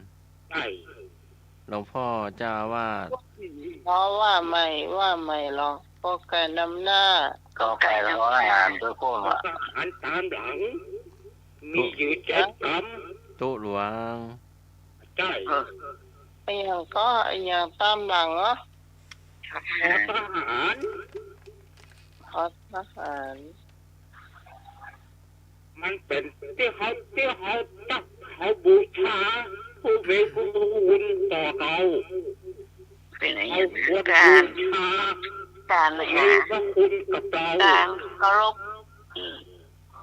[SPEAKER 4] หลวงพ่อเจ้าอาวาส
[SPEAKER 1] เพราะว่าไม่หรอกกอไก่นำหน้าก
[SPEAKER 3] อไก่แล้วอาหารด้วยพวก
[SPEAKER 7] อันตามหลังมีอยู่7 กรัม
[SPEAKER 4] ตุหลวง
[SPEAKER 7] ใช่
[SPEAKER 1] อย่างตามหลังเหรอ
[SPEAKER 7] ทหารมันเป็นที่เขาบูชาผู้มีคุณต่อเรา
[SPEAKER 1] เป็นอะไร
[SPEAKER 7] การ
[SPEAKER 1] เลย
[SPEAKER 7] นะพระคุณกับเรา
[SPEAKER 1] การเคารพ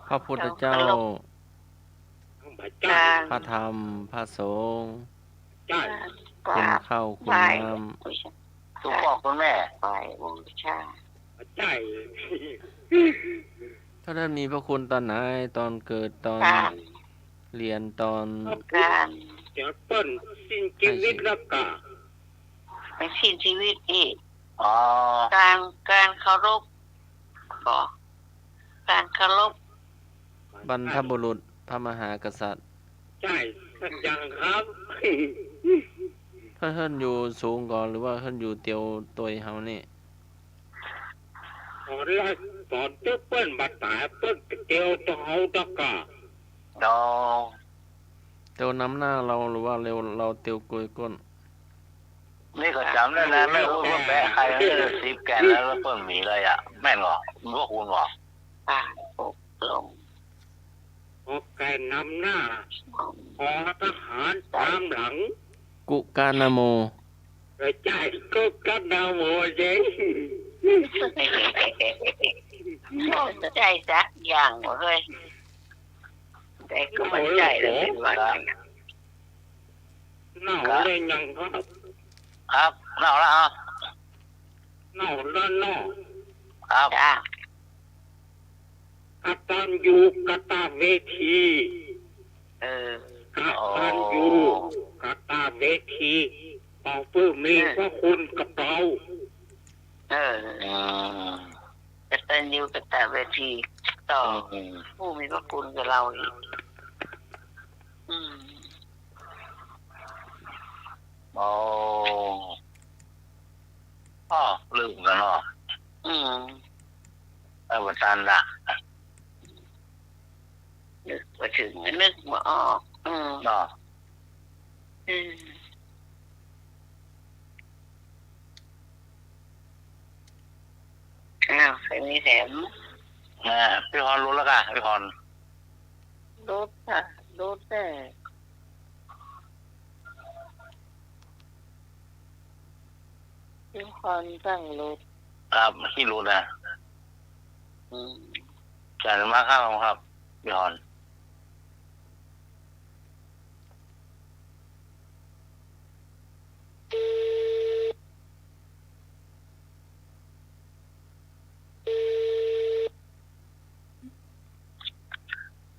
[SPEAKER 4] พระพุทธเจ้าพระธรรมพระสงฆ์คุณเข้าคุณน้
[SPEAKER 3] ำทุกบอกคุณแม่
[SPEAKER 1] ไปบูชา
[SPEAKER 7] ใช่
[SPEAKER 4] ถ้าท่านมีพระคุณตอนไหนตอนเกิดตอนเรียนตอน
[SPEAKER 1] การ
[SPEAKER 7] จะต้นสิ้นชีวิตแล้วก็
[SPEAKER 1] ไม่สิ้นชีวิตอีกการเคารพการเคารพ
[SPEAKER 4] บรรพบุรุษพระมหากษัตริย์
[SPEAKER 7] ใช่ท่านยังครับ
[SPEAKER 4] ท่านอยู่สูงก่อนหรือว่าท่านอยู่เตียวตัวเฮานี่
[SPEAKER 7] ตอนแรกตอนเปิ้นบัดตายเปิ้นเตียวตัวเฮาตะกะ
[SPEAKER 4] เตียวน้ำหน้าเราหรือว่าเราเตียวกลวยก้น
[SPEAKER 3] นี่ก็จำได้นะไม่รู้ว่าแปะใคร10 แกนแล้วเปิ้นมีเลยอ่ะแม่นเหรอรู้ว่าคุณเหรอ
[SPEAKER 1] ลง
[SPEAKER 7] พอไก่นำหน้าพอทหารตามหลัง
[SPEAKER 4] กุกานาโม
[SPEAKER 7] ใจกุกานาโมเจ๊
[SPEAKER 1] ใจสักอย่างหมดเลยแต่ก็มันใจเลยเป็นวัน
[SPEAKER 7] หนาวเลยยังครับ
[SPEAKER 3] หนาวแล้ว
[SPEAKER 7] นอกนั่นนอก
[SPEAKER 3] ครับ
[SPEAKER 2] จ้าก
[SPEAKER 7] ตัญญูกตเวที
[SPEAKER 2] เออก
[SPEAKER 7] ตัญญูกตเวทีเป่าปื้มมีพระคุณกับเรา
[SPEAKER 2] เออ
[SPEAKER 3] อืม
[SPEAKER 2] กตัญญูกตเวทีต่อผู้มีพระคุณกับเราอีก
[SPEAKER 3] โอ้อ๋อลืมกันเนาะวันจันทร์ละ
[SPEAKER 2] นึกมาถึงนึกมาออก
[SPEAKER 3] เนาะ
[SPEAKER 2] อ้าวใครมีแถม
[SPEAKER 3] พี่พรรู้แล้วกันพี่พร
[SPEAKER 1] รถค่ะรถแต่ที่คอนตั้งรถ
[SPEAKER 3] ครับที่รู้นะจ่ายมาข้าวครับพี่พร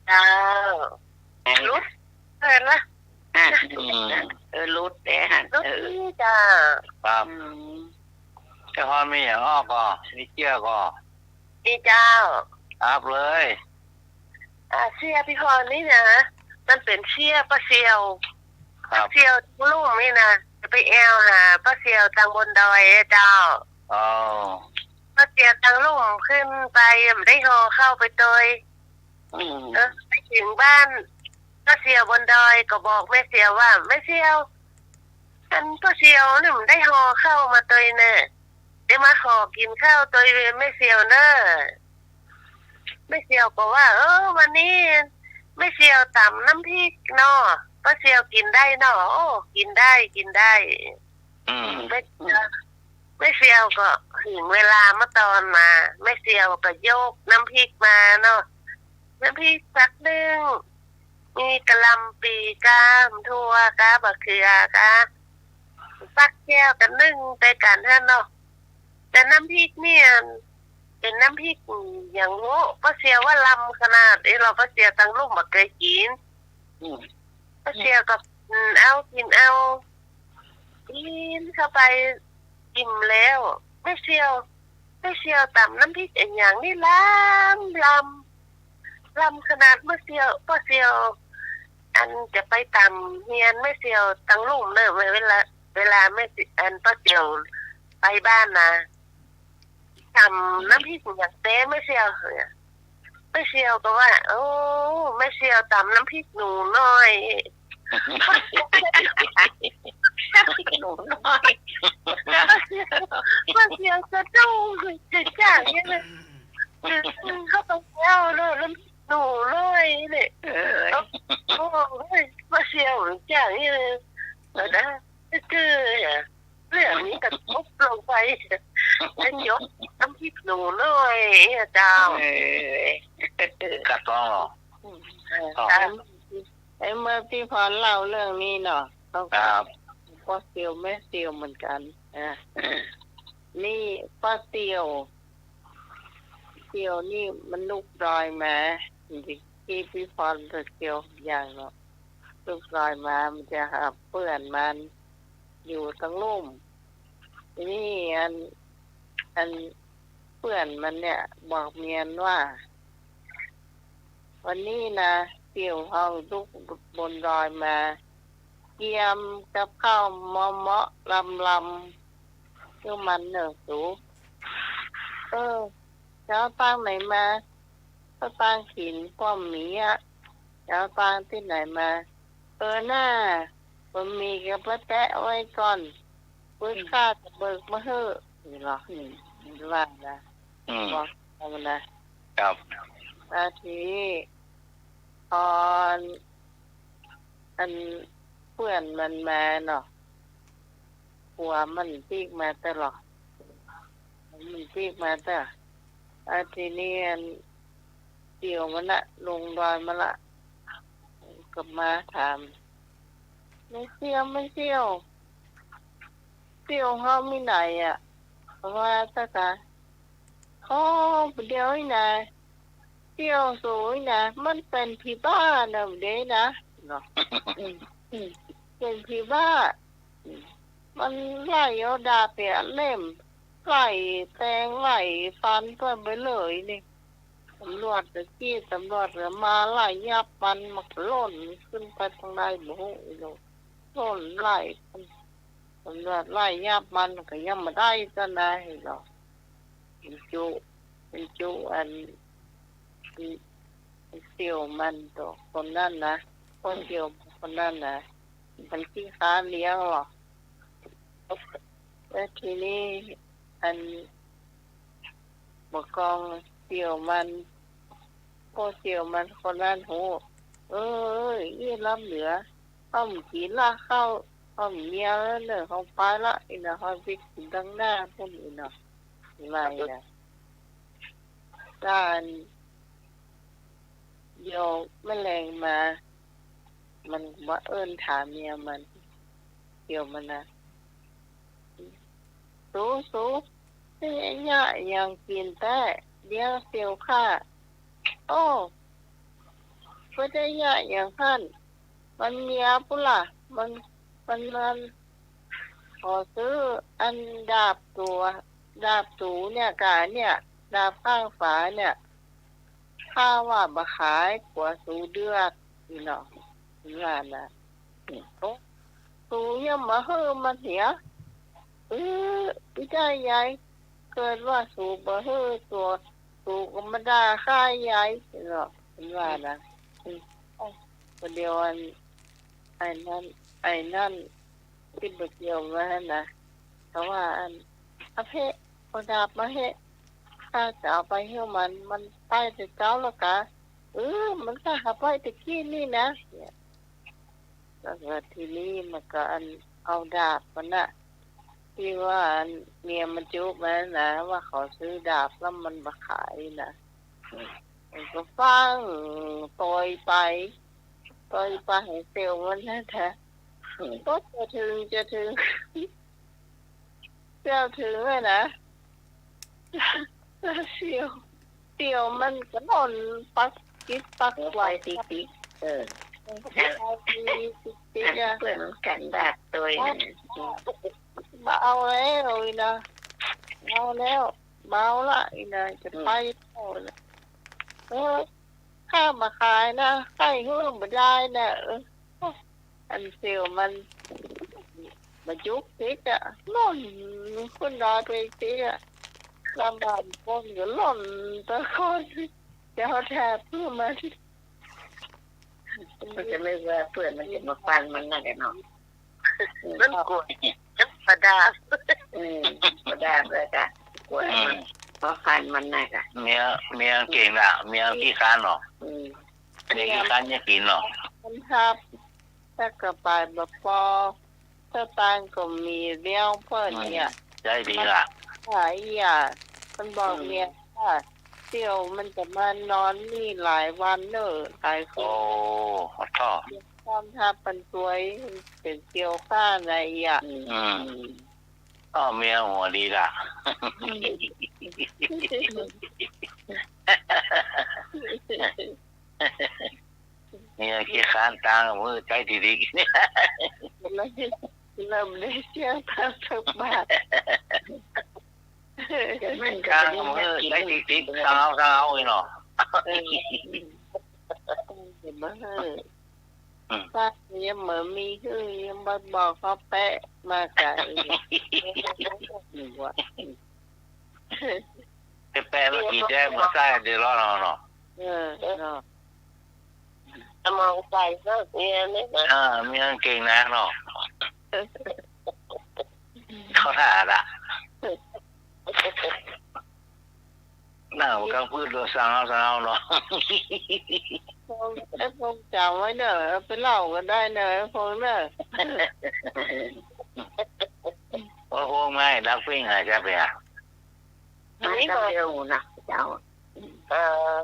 [SPEAKER 2] เจ้ารุดเห็นละรุดแต่หันจ้า
[SPEAKER 3] ครับพี่พรมีอย่างอ้อก็มีเกี้ยก็
[SPEAKER 2] พี่เจ้า
[SPEAKER 3] ครับเลย
[SPEAKER 2] เสียพี่พรนี่นะมันเป็นเชี่ยป้าเซียว
[SPEAKER 3] ครับ
[SPEAKER 2] เซียวลุ่มนี่นะจะไปแอลหาป้าเซียวทางบนดอยเจ้า
[SPEAKER 3] อ๋อ
[SPEAKER 2] ป้าเซียวทางลุ่มขึ้นไปไม่ได้หอเข้าไปเตยไปถึงบ้านป้าเซียวบนดอยก็บอกแม่เซียวว่าแม่เซียวอันป้าเซียวนี่มันได้หอเข้ามาเตยเนอะได้มาขอกินข้าวเตยแม่เซียวเนอะแม่เซียวก็ว่าวันนี้แม่เซียวตำน้ำพริกเนาะป้าเซียวกินได้เนาะโอ้กินได้ไม่เซียวก็ถึงเวลาเมื่อตอนมาไม่เซียวก็โยกน้ำพริกมาเนาะน้ำพริกสักนึงมีกะหล่ำปีกามทั่วกาบะเขือกาสักแก้วกันนึ่งไปกันท่านเนาะแต่น้ำพริกเนี่ยเป็นน้ำพริกอย่างโง่ป้าเซียวว่าลำขนาดนี้เราป้าเซียวตั้งลูกมาเคยกินป้าเซียวก็เอากินเข้าไปอิ่มแล้วไม่เซียวต่ำน้ำพริกอย่างนี้ลำขนาดป้าเซียวอันจะไปต่ำเฮียนไม่เซียวตั้งลูกเนอะเวลาไม่อันป้าเซียวไปบ้านนะทำน้ำพริกอย่างเต้ไม่เซียวไม่เซียวก็ว่าโอ้ไม่เซียวตำน้ำพริกหนูน้อยน้ำพริกหนูน้อยไม่เซียวจะดูจะจ่ายยังไงเข้าไปแล้วเลยน้ำพริกหนูน้อยเนี่ยโอ้ไม่เซียวจ่ายยังไงนะคือเรื่องนี้กระทบลงไปฉันยกน้ำพริกหนูหน่อยเจ้า
[SPEAKER 3] กัดต้องหรอ
[SPEAKER 1] ไอ้เมื่อพี่พรเล่าเรื่องนี้เนาะต้อง
[SPEAKER 3] ครับ
[SPEAKER 1] ป้าเซียวแม่เซียวเหมือนกันนี่ป้าเซียวนี่มันลูกรอยมาที่พี่พรเซียวอย่างเนาะลูกรอยมามันจะหาเปื่อนมันอยู่ทั้งลุ่มนี่อันเพื่อนมันเนี่ยบอกเมียนว่าวันนี้นะเสี่ยวห้องทุกบนดอยมาเกียมกับข้าวเมาะลำคือมันเนอะสูเจ้าตั้งไหนมาก็ตั้งขินป้อมหมีอ่ะเจ้าตั้งที่ไหนมาหน้าผมมีกับพระแตะไว้ก่อนเบิกค่าจะเบิกมาเฮ้อนี่หรอว่านะบอกทำนะครับนาทีตอนอันเพื่อนมันมาเนาะหัวมันปีกมาตลอดมันปีกมาตลอดทีนี้เดี่ยวมันละลงดอยมันละกลับมาถามไม่เซี่ยวเขามีไหนอ่ะ เพราะว่าถ้าการเขาเดียวนี่นะเที่ยวสวยนะมันเป็นผีบ้านะเด้นะเนาะเป็นผีบ้ามันไล่เอาดาบเปียเล่มไล่แทงไล่ฟันเพิ่มไปเลยนี่ตำรวจตะกี้ตำรวจมาไล่ยับมันมาล่นขึ้นไปทางใดบ่ฮู้อีโลล่นไล่ตำรวจไล่ยับมันก็ยังมาได้ซะนะอีโลเป็นจุอันเสี่ยวมันตัวคนนั้นนะคนเสี่ยวคนนั้นนะมันขี้ค้านเลี้ยงหรอกแล้วทีนี้อันบกองเสี่ยวมันพอเสี่ยวมันคนนั้นโหยี่ล้ำเหลือเขากินละเข้าเขาเมียแล้วเนอะเขาไปละอีน่ะเขาวิกดังหน้าพวกนี้เนาะอะไรนะด้านโยกแมลงมามันว่าเอิ้นถามเมียมันเกี่ยวมันนะสูนี่เนี่ยยังกินแต่เดี๋ยวเสียวค่าโอ้ก็ได้ยะอย่างท่านมันเมียปุล่ะมันขอซื้ออันดาบตูเนี่ยกาเนี่ยดาบข้างฝาเนี่ยข้าว่ามาขายกว่าสูเดือดนี่เนาะงานนะสูยังมาเฮือมันเสียไม่ได้ยายเกิดว่าสูมาเฮือตัวสูก็มาด่าค่ายยายเนาะงานนะประเดี๋ยวไอ้นั่นที่บดเดียวมานะเพราะว่าอาเพะพอดาบมาเฮะถ้าจะเอาไปเฮือมันไปแต่เจ้าแล้วกะมันก็หาไปแต่กี้นี่นะเนี่ยแล้วก็ทีนี้มันก็เอาดาบมันน่ะที่ว่าเมียมันจุบมานะว่าเขาซื้อดาบแล้วมันมาขายนะมันก็ฟังต่อยไปให้เซลมันนะแท้ก็จะถึงเจ้าถึงเลยนะเสียวมันก็นอนปักไว้ติ๊ก
[SPEAKER 6] เพื่อนกันดาบตัวนี่
[SPEAKER 1] มาเอาแล้วอีนะเอาแล้วเมาละอีนะจะไปข้ามาขายนะใกล้เฮื่อมาได้นะอันเสียวมันมาจุกติ๊กอะล่นคนรอไปติ๊กอะลำบากคนก็ล่นตะคนจะเอาแทบเพื่อมาที่
[SPEAKER 6] มันจะไม่ว่าเพื่อนมันจะมาฟันมันนั่นแหละเนาะ
[SPEAKER 1] นั่นกลัวประดา
[SPEAKER 6] ประดาเลยจ้ะกลัวมันพอฟันมันน่ะจ้ะ
[SPEAKER 3] เมียเก่งละเมียขี้ค้านหรอเด็กขี้ค้านเนี่ยกินหรอ
[SPEAKER 1] มันครับถ้ากระป๋ายแบบพอถ้าตางก็มีเลี้ยวเพื่อนเนี่ย
[SPEAKER 3] ใจดีล่ะ
[SPEAKER 1] หายมันบอกเมียว่าเที่ยวมันจะมานอนนี่หลายวันเนอะหลายคืน
[SPEAKER 3] โอ้ท่อ
[SPEAKER 1] ความทับเป็นสวยเป็นเกี่ยวข้าอะไร
[SPEAKER 3] เมียหัวดีล่ะเมียขี้ค้านตางมือใจดีๆเนี่ย
[SPEAKER 1] เริ่มได้เสียงทางสักบาท
[SPEAKER 3] มันกลางมือใจดีๆเอาอีเนาะ
[SPEAKER 1] เห็นไหมป้ายังเหมือนมีคือยังบอกเขาแปะมาไก่
[SPEAKER 3] แปะมากี่แจ้งมาใส่เดี๋ยวรอเนาะ
[SPEAKER 1] เนาะ
[SPEAKER 6] มองใจก็เมียนี่นะ
[SPEAKER 3] เมียเก่งนะเนาะเขาถ่าละน่าก็พูดโดยสั่งเอาเนาะ
[SPEAKER 1] พงจำไว้เนอะไปเล่ากันได้เนอะพงเนอะ
[SPEAKER 3] โอ้โหไม่ดักวิ่งอะไรจะไป
[SPEAKER 6] ไม่ก็เร็วนะเจ้า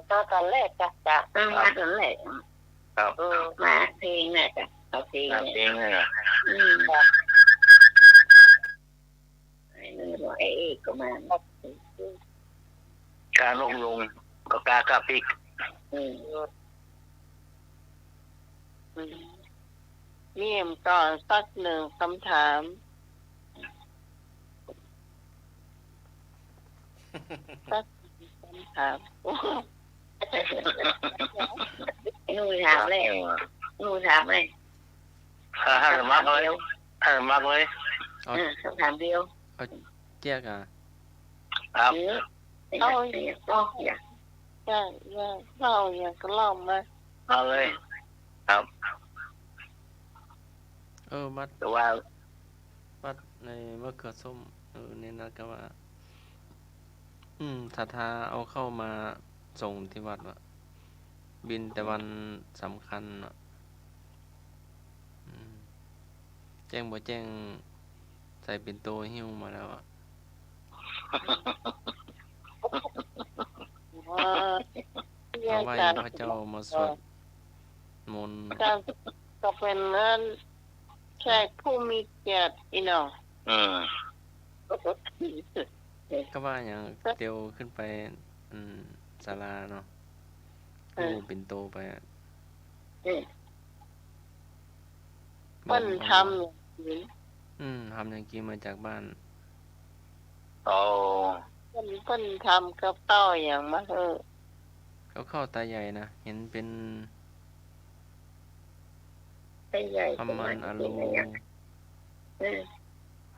[SPEAKER 1] ก็ตอนแรกจ้ะ
[SPEAKER 6] มาตอนแรกมาเพลงเนี่ยจ้ะเอาเพลง
[SPEAKER 3] เนี่ย
[SPEAKER 6] ไอ้นี่ว่า เอกก็มา
[SPEAKER 3] การลงลงก็กากาปิก
[SPEAKER 1] นี่มก่อนสักหนึ่งคำถามสักคำถาม
[SPEAKER 6] หนูถามเลยหนูถามเลย
[SPEAKER 3] ถ้าจะมักเลยถ้าจะมักเลย
[SPEAKER 6] คำถามเดียว
[SPEAKER 4] เจี๊ยกอ่ะ
[SPEAKER 3] ครับ
[SPEAKER 6] เอาอยาก
[SPEAKER 1] เล่าอย่างก็เล่ามา
[SPEAKER 3] เอาเลย ครับ
[SPEAKER 4] มัด
[SPEAKER 3] แต่ว่า
[SPEAKER 4] ในมะเขือส้มนี่นัดก็ว่าถ้าเอาเข้ามาส่งที่วัดวะบินแต่วันสำคัญอะแจ้งบ่แจ้งใส่เป็นโตหิ้วมาแล้วอ่ะ เอาไว้พระเจ้ามาสวดมนต์
[SPEAKER 1] การก็เป็นนั้นแขกผู้มีเกียรติอีน้อง
[SPEAKER 4] ก็ว่าอย่างเตียวขึ้นไปศาลาเนาะดูเป็นโตไปอะ
[SPEAKER 1] เปิ้นทำอย่างนี้
[SPEAKER 4] ทำอย่างกี้มาจากบ้าน
[SPEAKER 3] โอ้
[SPEAKER 1] เปิ้นทำกับเต้าอย่างมา
[SPEAKER 4] เขาเข้าตาใหญ่นะเห็นเป็น
[SPEAKER 6] ใหญ่
[SPEAKER 4] หำมันอะโล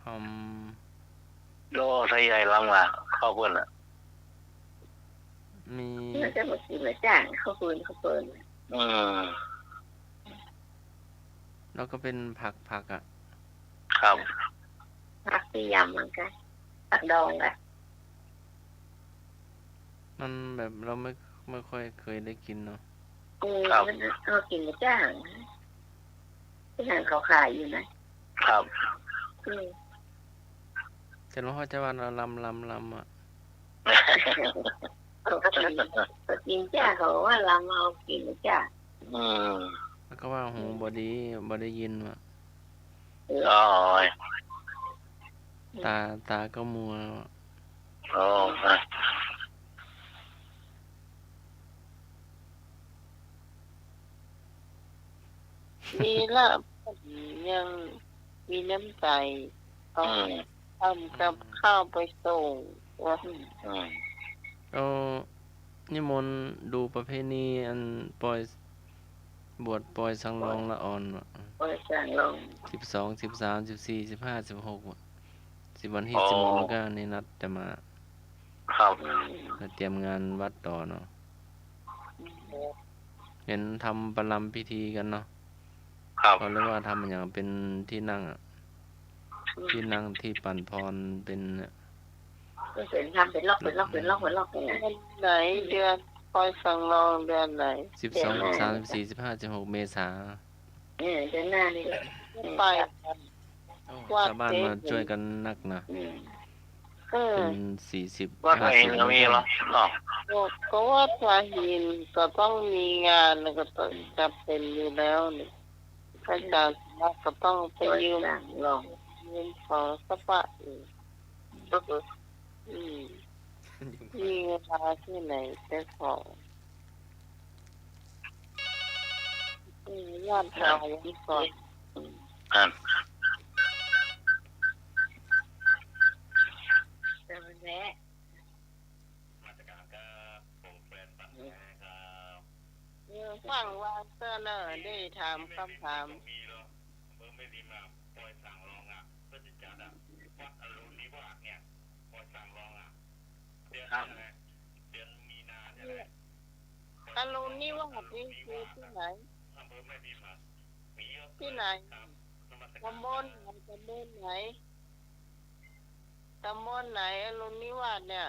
[SPEAKER 4] ห
[SPEAKER 3] โลไทยใหญ่ลังล่ะเข้าเพิ่นอ่ะ
[SPEAKER 4] มี
[SPEAKER 6] มันจะหมดกินมาจ้างเขาเปิน
[SPEAKER 4] แล้วก็เป็นผักอ่ะ
[SPEAKER 3] ครับ
[SPEAKER 6] ผักที่ยำเหมือนกันผักดองอ่ะ
[SPEAKER 4] มันแบบเราไม่ค่อยเคยได้กินเนาะ
[SPEAKER 6] มันเขากินมาจ้างที่ทางเขาขายอยู่นะครับ
[SPEAKER 4] แต่หลวงพ่อเจ้าวันเราลำอ่ะ
[SPEAKER 6] เขากินจ้าเขาว่าเราเอากินมาจ้า
[SPEAKER 4] แล้วก็ว่าหูบ่ได้ยินว่ะ
[SPEAKER 3] โอ้ย
[SPEAKER 4] ตาก็มัวว่ะ
[SPEAKER 3] โอ้ย
[SPEAKER 1] มีละยังมีน้ำใจเอาทำกับข้าวไปส่งว่า
[SPEAKER 4] เอานิมนต์ดูประเพณีอันปล่อยบวชปล่อยสังรองละอ่อนว่ะ
[SPEAKER 6] โอ้ยสั่งลง
[SPEAKER 4] 12 13 14 15 16ว่ะ10วันที่16ก็ในนัดจะมา
[SPEAKER 3] ครับ
[SPEAKER 4] เตรียมงานวัดต่อเนาะเห็นทำประลัมพิธีกันเนาะ
[SPEAKER 3] ครับ
[SPEAKER 4] เขาเรียกว่าทำอย่างเป็นที่นั่งอ่ะที่นั่งที่ปั่นพรเป็น
[SPEAKER 6] เป็นทำเป็นล็อกอย่าง
[SPEAKER 1] เดือนไหนเดือนคอยสั่งรองเดือนไหน
[SPEAKER 4] 12 13 14 15 16 เมษา
[SPEAKER 6] เดือนหน้านี่แหละ
[SPEAKER 1] ไป
[SPEAKER 4] ชาวบ้านมาช่วยกันนักนะเป็น40
[SPEAKER 3] ว่าตัวเองก็มีเหรออ๋อ
[SPEAKER 1] ก็ว่าทาหินก็ต้องมีงานก็ต้องจะเป็นอยู่แล้วนี่พระอาจารย์ก็ต้องไปยืม
[SPEAKER 6] สั่งลง
[SPEAKER 1] ขอสักปะมีเวลาที่ไหนจะขอญาติเราวันก่อน
[SPEAKER 6] แต่มันแม่
[SPEAKER 1] ฟังว่าเตอร์เนอร์ได้ถามคำถาม
[SPEAKER 3] ไม่ดีมาปล่อยสั่งรองอ่ะเพื่อจะจัดอ่ะวัดอรุณนิวาสเนี่ยปล่อยสั่งรองอ่ะเดือนอะไรเดือนมีนาเนี่ยแหละ
[SPEAKER 1] อรุณนิวาสนี่คือที่ไหน
[SPEAKER 3] อำเภอไม่ดีมามีเยอะ
[SPEAKER 1] ที่ไหนตำบลไหนตำบลไหนอรุณนิวาสเนี่ย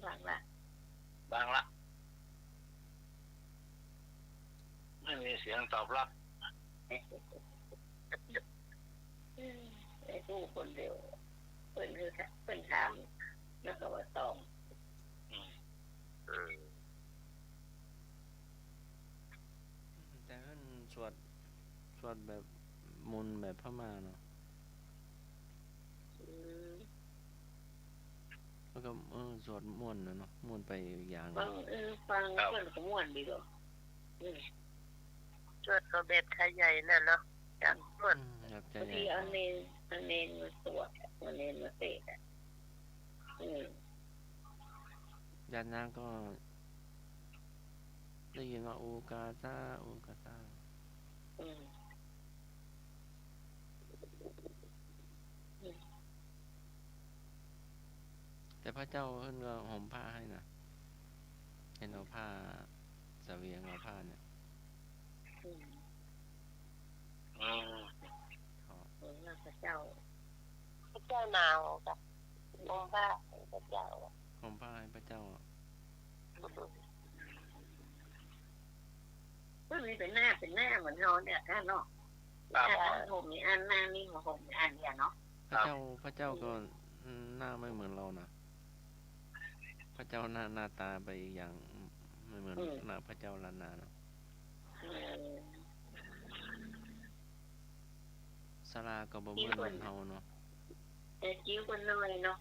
[SPEAKER 6] ฟังละ
[SPEAKER 3] บางละไม่มีเสียงตอบรับ
[SPEAKER 6] ไอ้ผู้คนเดียวเป็นถามแล้วก็ว่าตอง
[SPEAKER 4] แต่เพิ่นสวดแบบ มนต์แบบพม่าเนาะ
[SPEAKER 1] อืม
[SPEAKER 4] แล้วก็สวดม่วนเนาะม่วนไปอีกอย่างห
[SPEAKER 1] ฟั
[SPEAKER 4] นึ่
[SPEAKER 1] ง
[SPEAKER 4] ง
[SPEAKER 1] ฟังเพิ่นก็ม่วนดีดอกอืม
[SPEAKER 6] สวดก็เบ็ดขใหญ่นั่นเนาะจังม่วน
[SPEAKER 4] อยากใจ
[SPEAKER 1] บาง
[SPEAKER 4] ให
[SPEAKER 1] ที
[SPEAKER 4] ญ่
[SPEAKER 1] เอาเนนมาสวดเอาเนนมาเตะอะอืม
[SPEAKER 4] ญาตินางก็ได้ยินว่าอูกาซาอูกาซา
[SPEAKER 1] อืม
[SPEAKER 4] แต่พระเจ้าเพิ่นก็ห่มผ้าให้นะเห็นเอาผ้าเสวียงเอาผ้าเนี่ย
[SPEAKER 1] อืม
[SPEAKER 3] อืม
[SPEAKER 4] ถอด
[SPEAKER 1] เหมือนว่าพระเจ้า
[SPEAKER 6] พระเจ้าหนาวกับองค์พระพระเจ้า
[SPEAKER 4] ห่มผ้าให้พระเจ้า
[SPEAKER 1] เพิ่นมีเป็นหน้าเหมือนเฮาเนี่ยท่านเนาะผมมีอันหน้านี่ของผมมีอันเนี่ยเนาะ
[SPEAKER 4] พระเจ้าก็หน้าไม่เหมือนเรานะพระเจ้าหน้าตาไปอีกอย่างไม่เหมือนหน้าพระเจ้าล้านนาเนาะ
[SPEAKER 1] อืม
[SPEAKER 4] ศาลาก็บ่เหมือนเฮาเนาะ
[SPEAKER 1] แต่จิ้วกันหน่อยเนาะ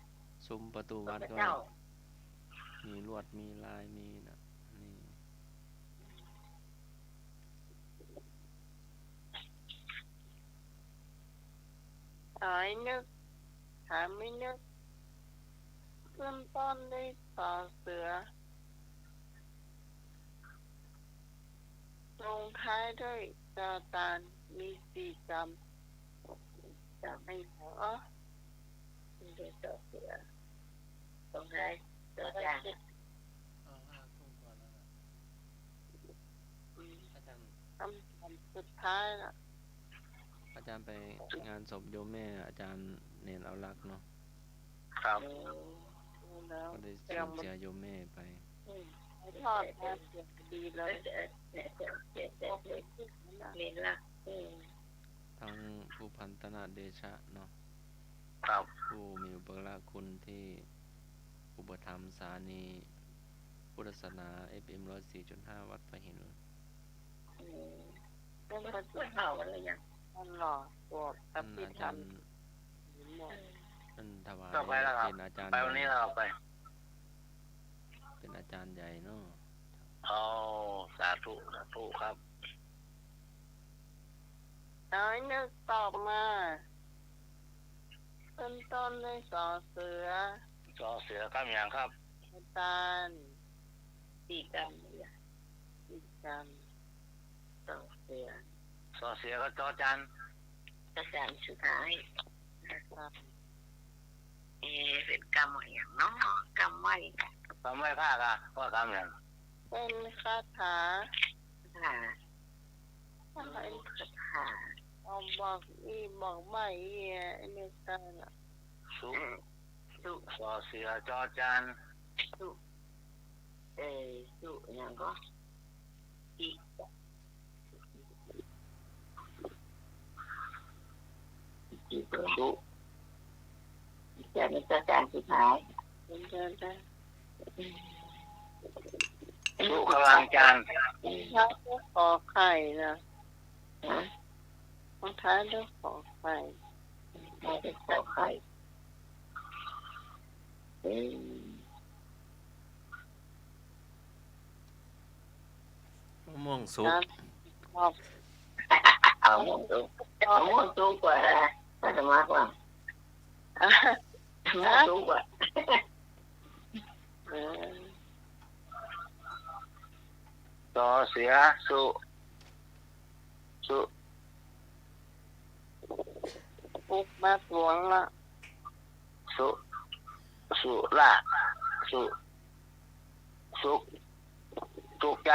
[SPEAKER 4] ซุ้มประตูวัด
[SPEAKER 1] พระ
[SPEAKER 4] ก็
[SPEAKER 1] เจ้า
[SPEAKER 4] มีลวดมีลายมีนะนี่
[SPEAKER 1] หายนึกหาไม่นึกเริ่มต้นด้วยต่อเสือลงท้ายด้วยจอตานมีสี่กรรมจะไม่เหรอด้วยต่อเสือลงท้ายจอจาน
[SPEAKER 4] อาจารย์
[SPEAKER 1] คำสุดท้ายละ
[SPEAKER 4] อาจารย์ไปงานศพโยมแม่อาจารย์เนรเอารักษ์เนาะ
[SPEAKER 3] ครับ
[SPEAKER 1] แล้ว
[SPEAKER 4] ก็ได้สูญเสียโยมแม่ไป
[SPEAKER 1] ทอดแทบดีเลยเรียนละ
[SPEAKER 4] ทั้งผู้พันตนาเดชะเนาะ
[SPEAKER 3] ครับ
[SPEAKER 4] ผู้มีอุปการะคุณที่อุปถัมภ์สถานีพุทธศาสนา FM 104.5 วัดพระหิน
[SPEAKER 1] ต้องมาช่วยเผาอะไรอย่างนั้นหรอตัวตั
[SPEAKER 4] ท่า
[SPEAKER 1] บ
[SPEAKER 4] น
[SPEAKER 1] ที่
[SPEAKER 4] อา
[SPEAKER 1] ท
[SPEAKER 4] จารย์
[SPEAKER 1] ำ
[SPEAKER 4] ท่านถวาย
[SPEAKER 3] ก็ไปแล้วครับ
[SPEAKER 4] เป็นอาจารย์
[SPEAKER 3] ไปวันนี้เราไป
[SPEAKER 4] เป็นอาจารย์ใหญ่เนาะ
[SPEAKER 3] เอาสาธุครับ
[SPEAKER 1] น้อยนึกตอบมาต้นด้วยสอเสือ
[SPEAKER 3] จอเสือข้ามอย่างครับ
[SPEAKER 1] อาจารย์สี่กรรมเนี่ยสี่กรรมสอเสือ
[SPEAKER 3] จอเสือก็จอจัน
[SPEAKER 1] อาจารย์สุดท้ายนะครับเป็นกรรมอย่างเนาะกรรมไหว
[SPEAKER 3] ทำไม่พลาดอ่ะว่าข้ามอย่าง
[SPEAKER 1] เป็นคาถาอะไรคาถาเอาบอกบอกไม่ไอ้เนี่ยกันอ่ะ
[SPEAKER 3] สุจอเสือจอจัน
[SPEAKER 1] สุอย่างก็อีก
[SPEAKER 3] สุ
[SPEAKER 1] จะเป็นอาจารย์สุดท้ายเป็นอาจารย์
[SPEAKER 3] สุกำลังจัน
[SPEAKER 1] ท้ายด้วยขอไข่นะท้ายด้วยขอไข่ท้ายด้วยขอไข่
[SPEAKER 4] มะม่วงสุก
[SPEAKER 1] เอาหมดตู้กว่าถ้าจะมากกว่าหมดตู้กว่า
[SPEAKER 3] จอเสือสุ
[SPEAKER 1] ปุ๊บมาสวงละ
[SPEAKER 3] สุละสุกใจ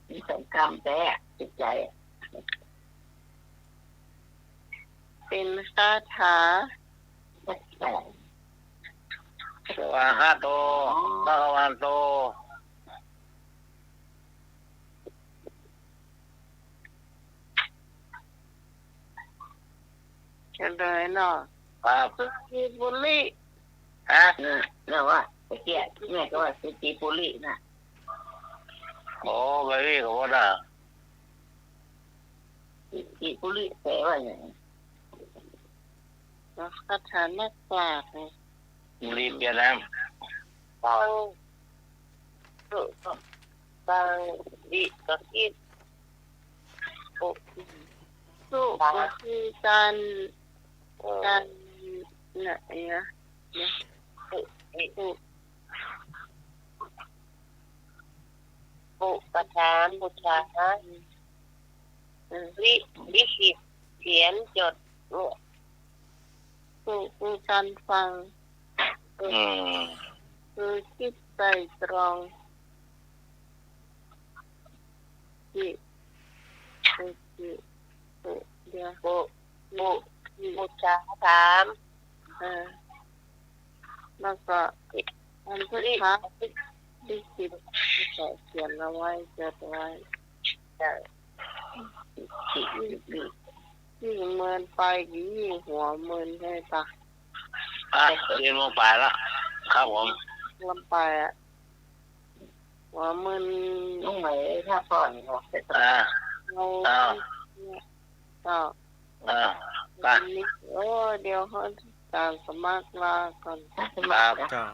[SPEAKER 1] มีสงครามแต่จิตใจเป็นคาถา
[SPEAKER 3] สวาหาโตพระวันโต
[SPEAKER 1] กันเลยเนาะ
[SPEAKER 3] ครับ
[SPEAKER 1] สุจิบุรี
[SPEAKER 3] ฮะ
[SPEAKER 1] เนี่ยว่าตะเกียบแม่ก็ว่าสุจิบุรีนะ
[SPEAKER 3] โอ้ไปวิ่งกับว่าน่ะ
[SPEAKER 1] อีกุลิแปลว่าอย่างแล้วคาถานักปราชญ์เนี่ย
[SPEAKER 3] บุรีเปลี่ยนน้
[SPEAKER 1] บางสุบางดิก็คิดสุก็คือการไหนนะบุประธานบุชาลิขิตเขียนจดคือการฟังคือคิดใส่ตรองจิตเดี๋ยวบุชาถามแล้วก็อันที่พักลิขิตเขียนเอาไว้จดไว้ยิ่งเมินไปยิ่งหัวเมินให้ปะ
[SPEAKER 3] เรียนลงไปแล้วครับผม
[SPEAKER 1] ลำไปหัวเมินต้องไหนถ้าก่อนเราก็เดี๋ยวเขาการสมัครลาก่อน
[SPEAKER 4] เจ้า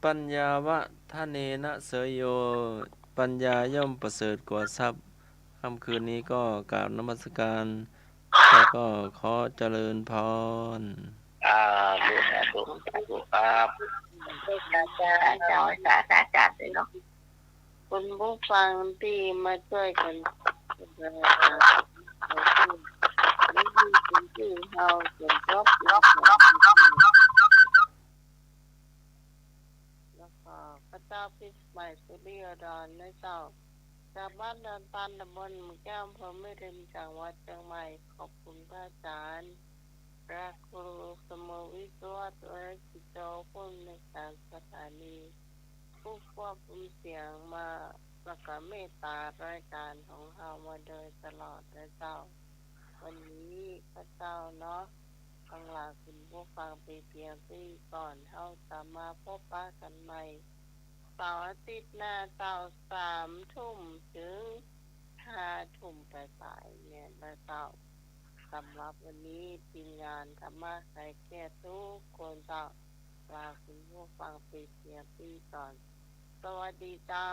[SPEAKER 4] ปัญญาวะทะเนนะเสยโยปัญญาย่อมประเสริฐกว่าทรัพย์ค่ำคืนนี้ก็กราบนมัสการแล้วก็ขอเจริญพร
[SPEAKER 3] ถูกครับ
[SPEAKER 1] เจ้าสาจัดเลยเนาะคุณผู้ฟังที่มาช่วยกันนี่คือชื่อเฮาจนจบแล้วก็พระเจ้าพิสมัยสุริยดอนในเจ้าจากบ้านเดินตันตำบลแก้วอำเภอแม่ริมจังหวัดเชียงใหม่ขอบคุณพระอาจารย์พระครูสมวิศวะตัวกิจโจผู้ในการสถานีผู้ควบคุมเสียงมาแล้วก็เมตตารายการของเฮามาโดยตลอดนะเจ้าวันนี้พระเจ้าเนาะทั้งหลายคุณผู้ฟังไปเพียงที่ก่อนเฮาจะมาพบปะกันใหม่เสาร์อาทิตย์หน้าเจ้า3 ทุ่มถึง5 ทุ่มปลายๆเนี่ยนะเจ้าสำหรับวันนี้ทีมงานธรรมะใส่แก่ทุกคนเจ้าลาคุณผู้ฟังไปเพียงที่ก่อนสวัสดีเจ้า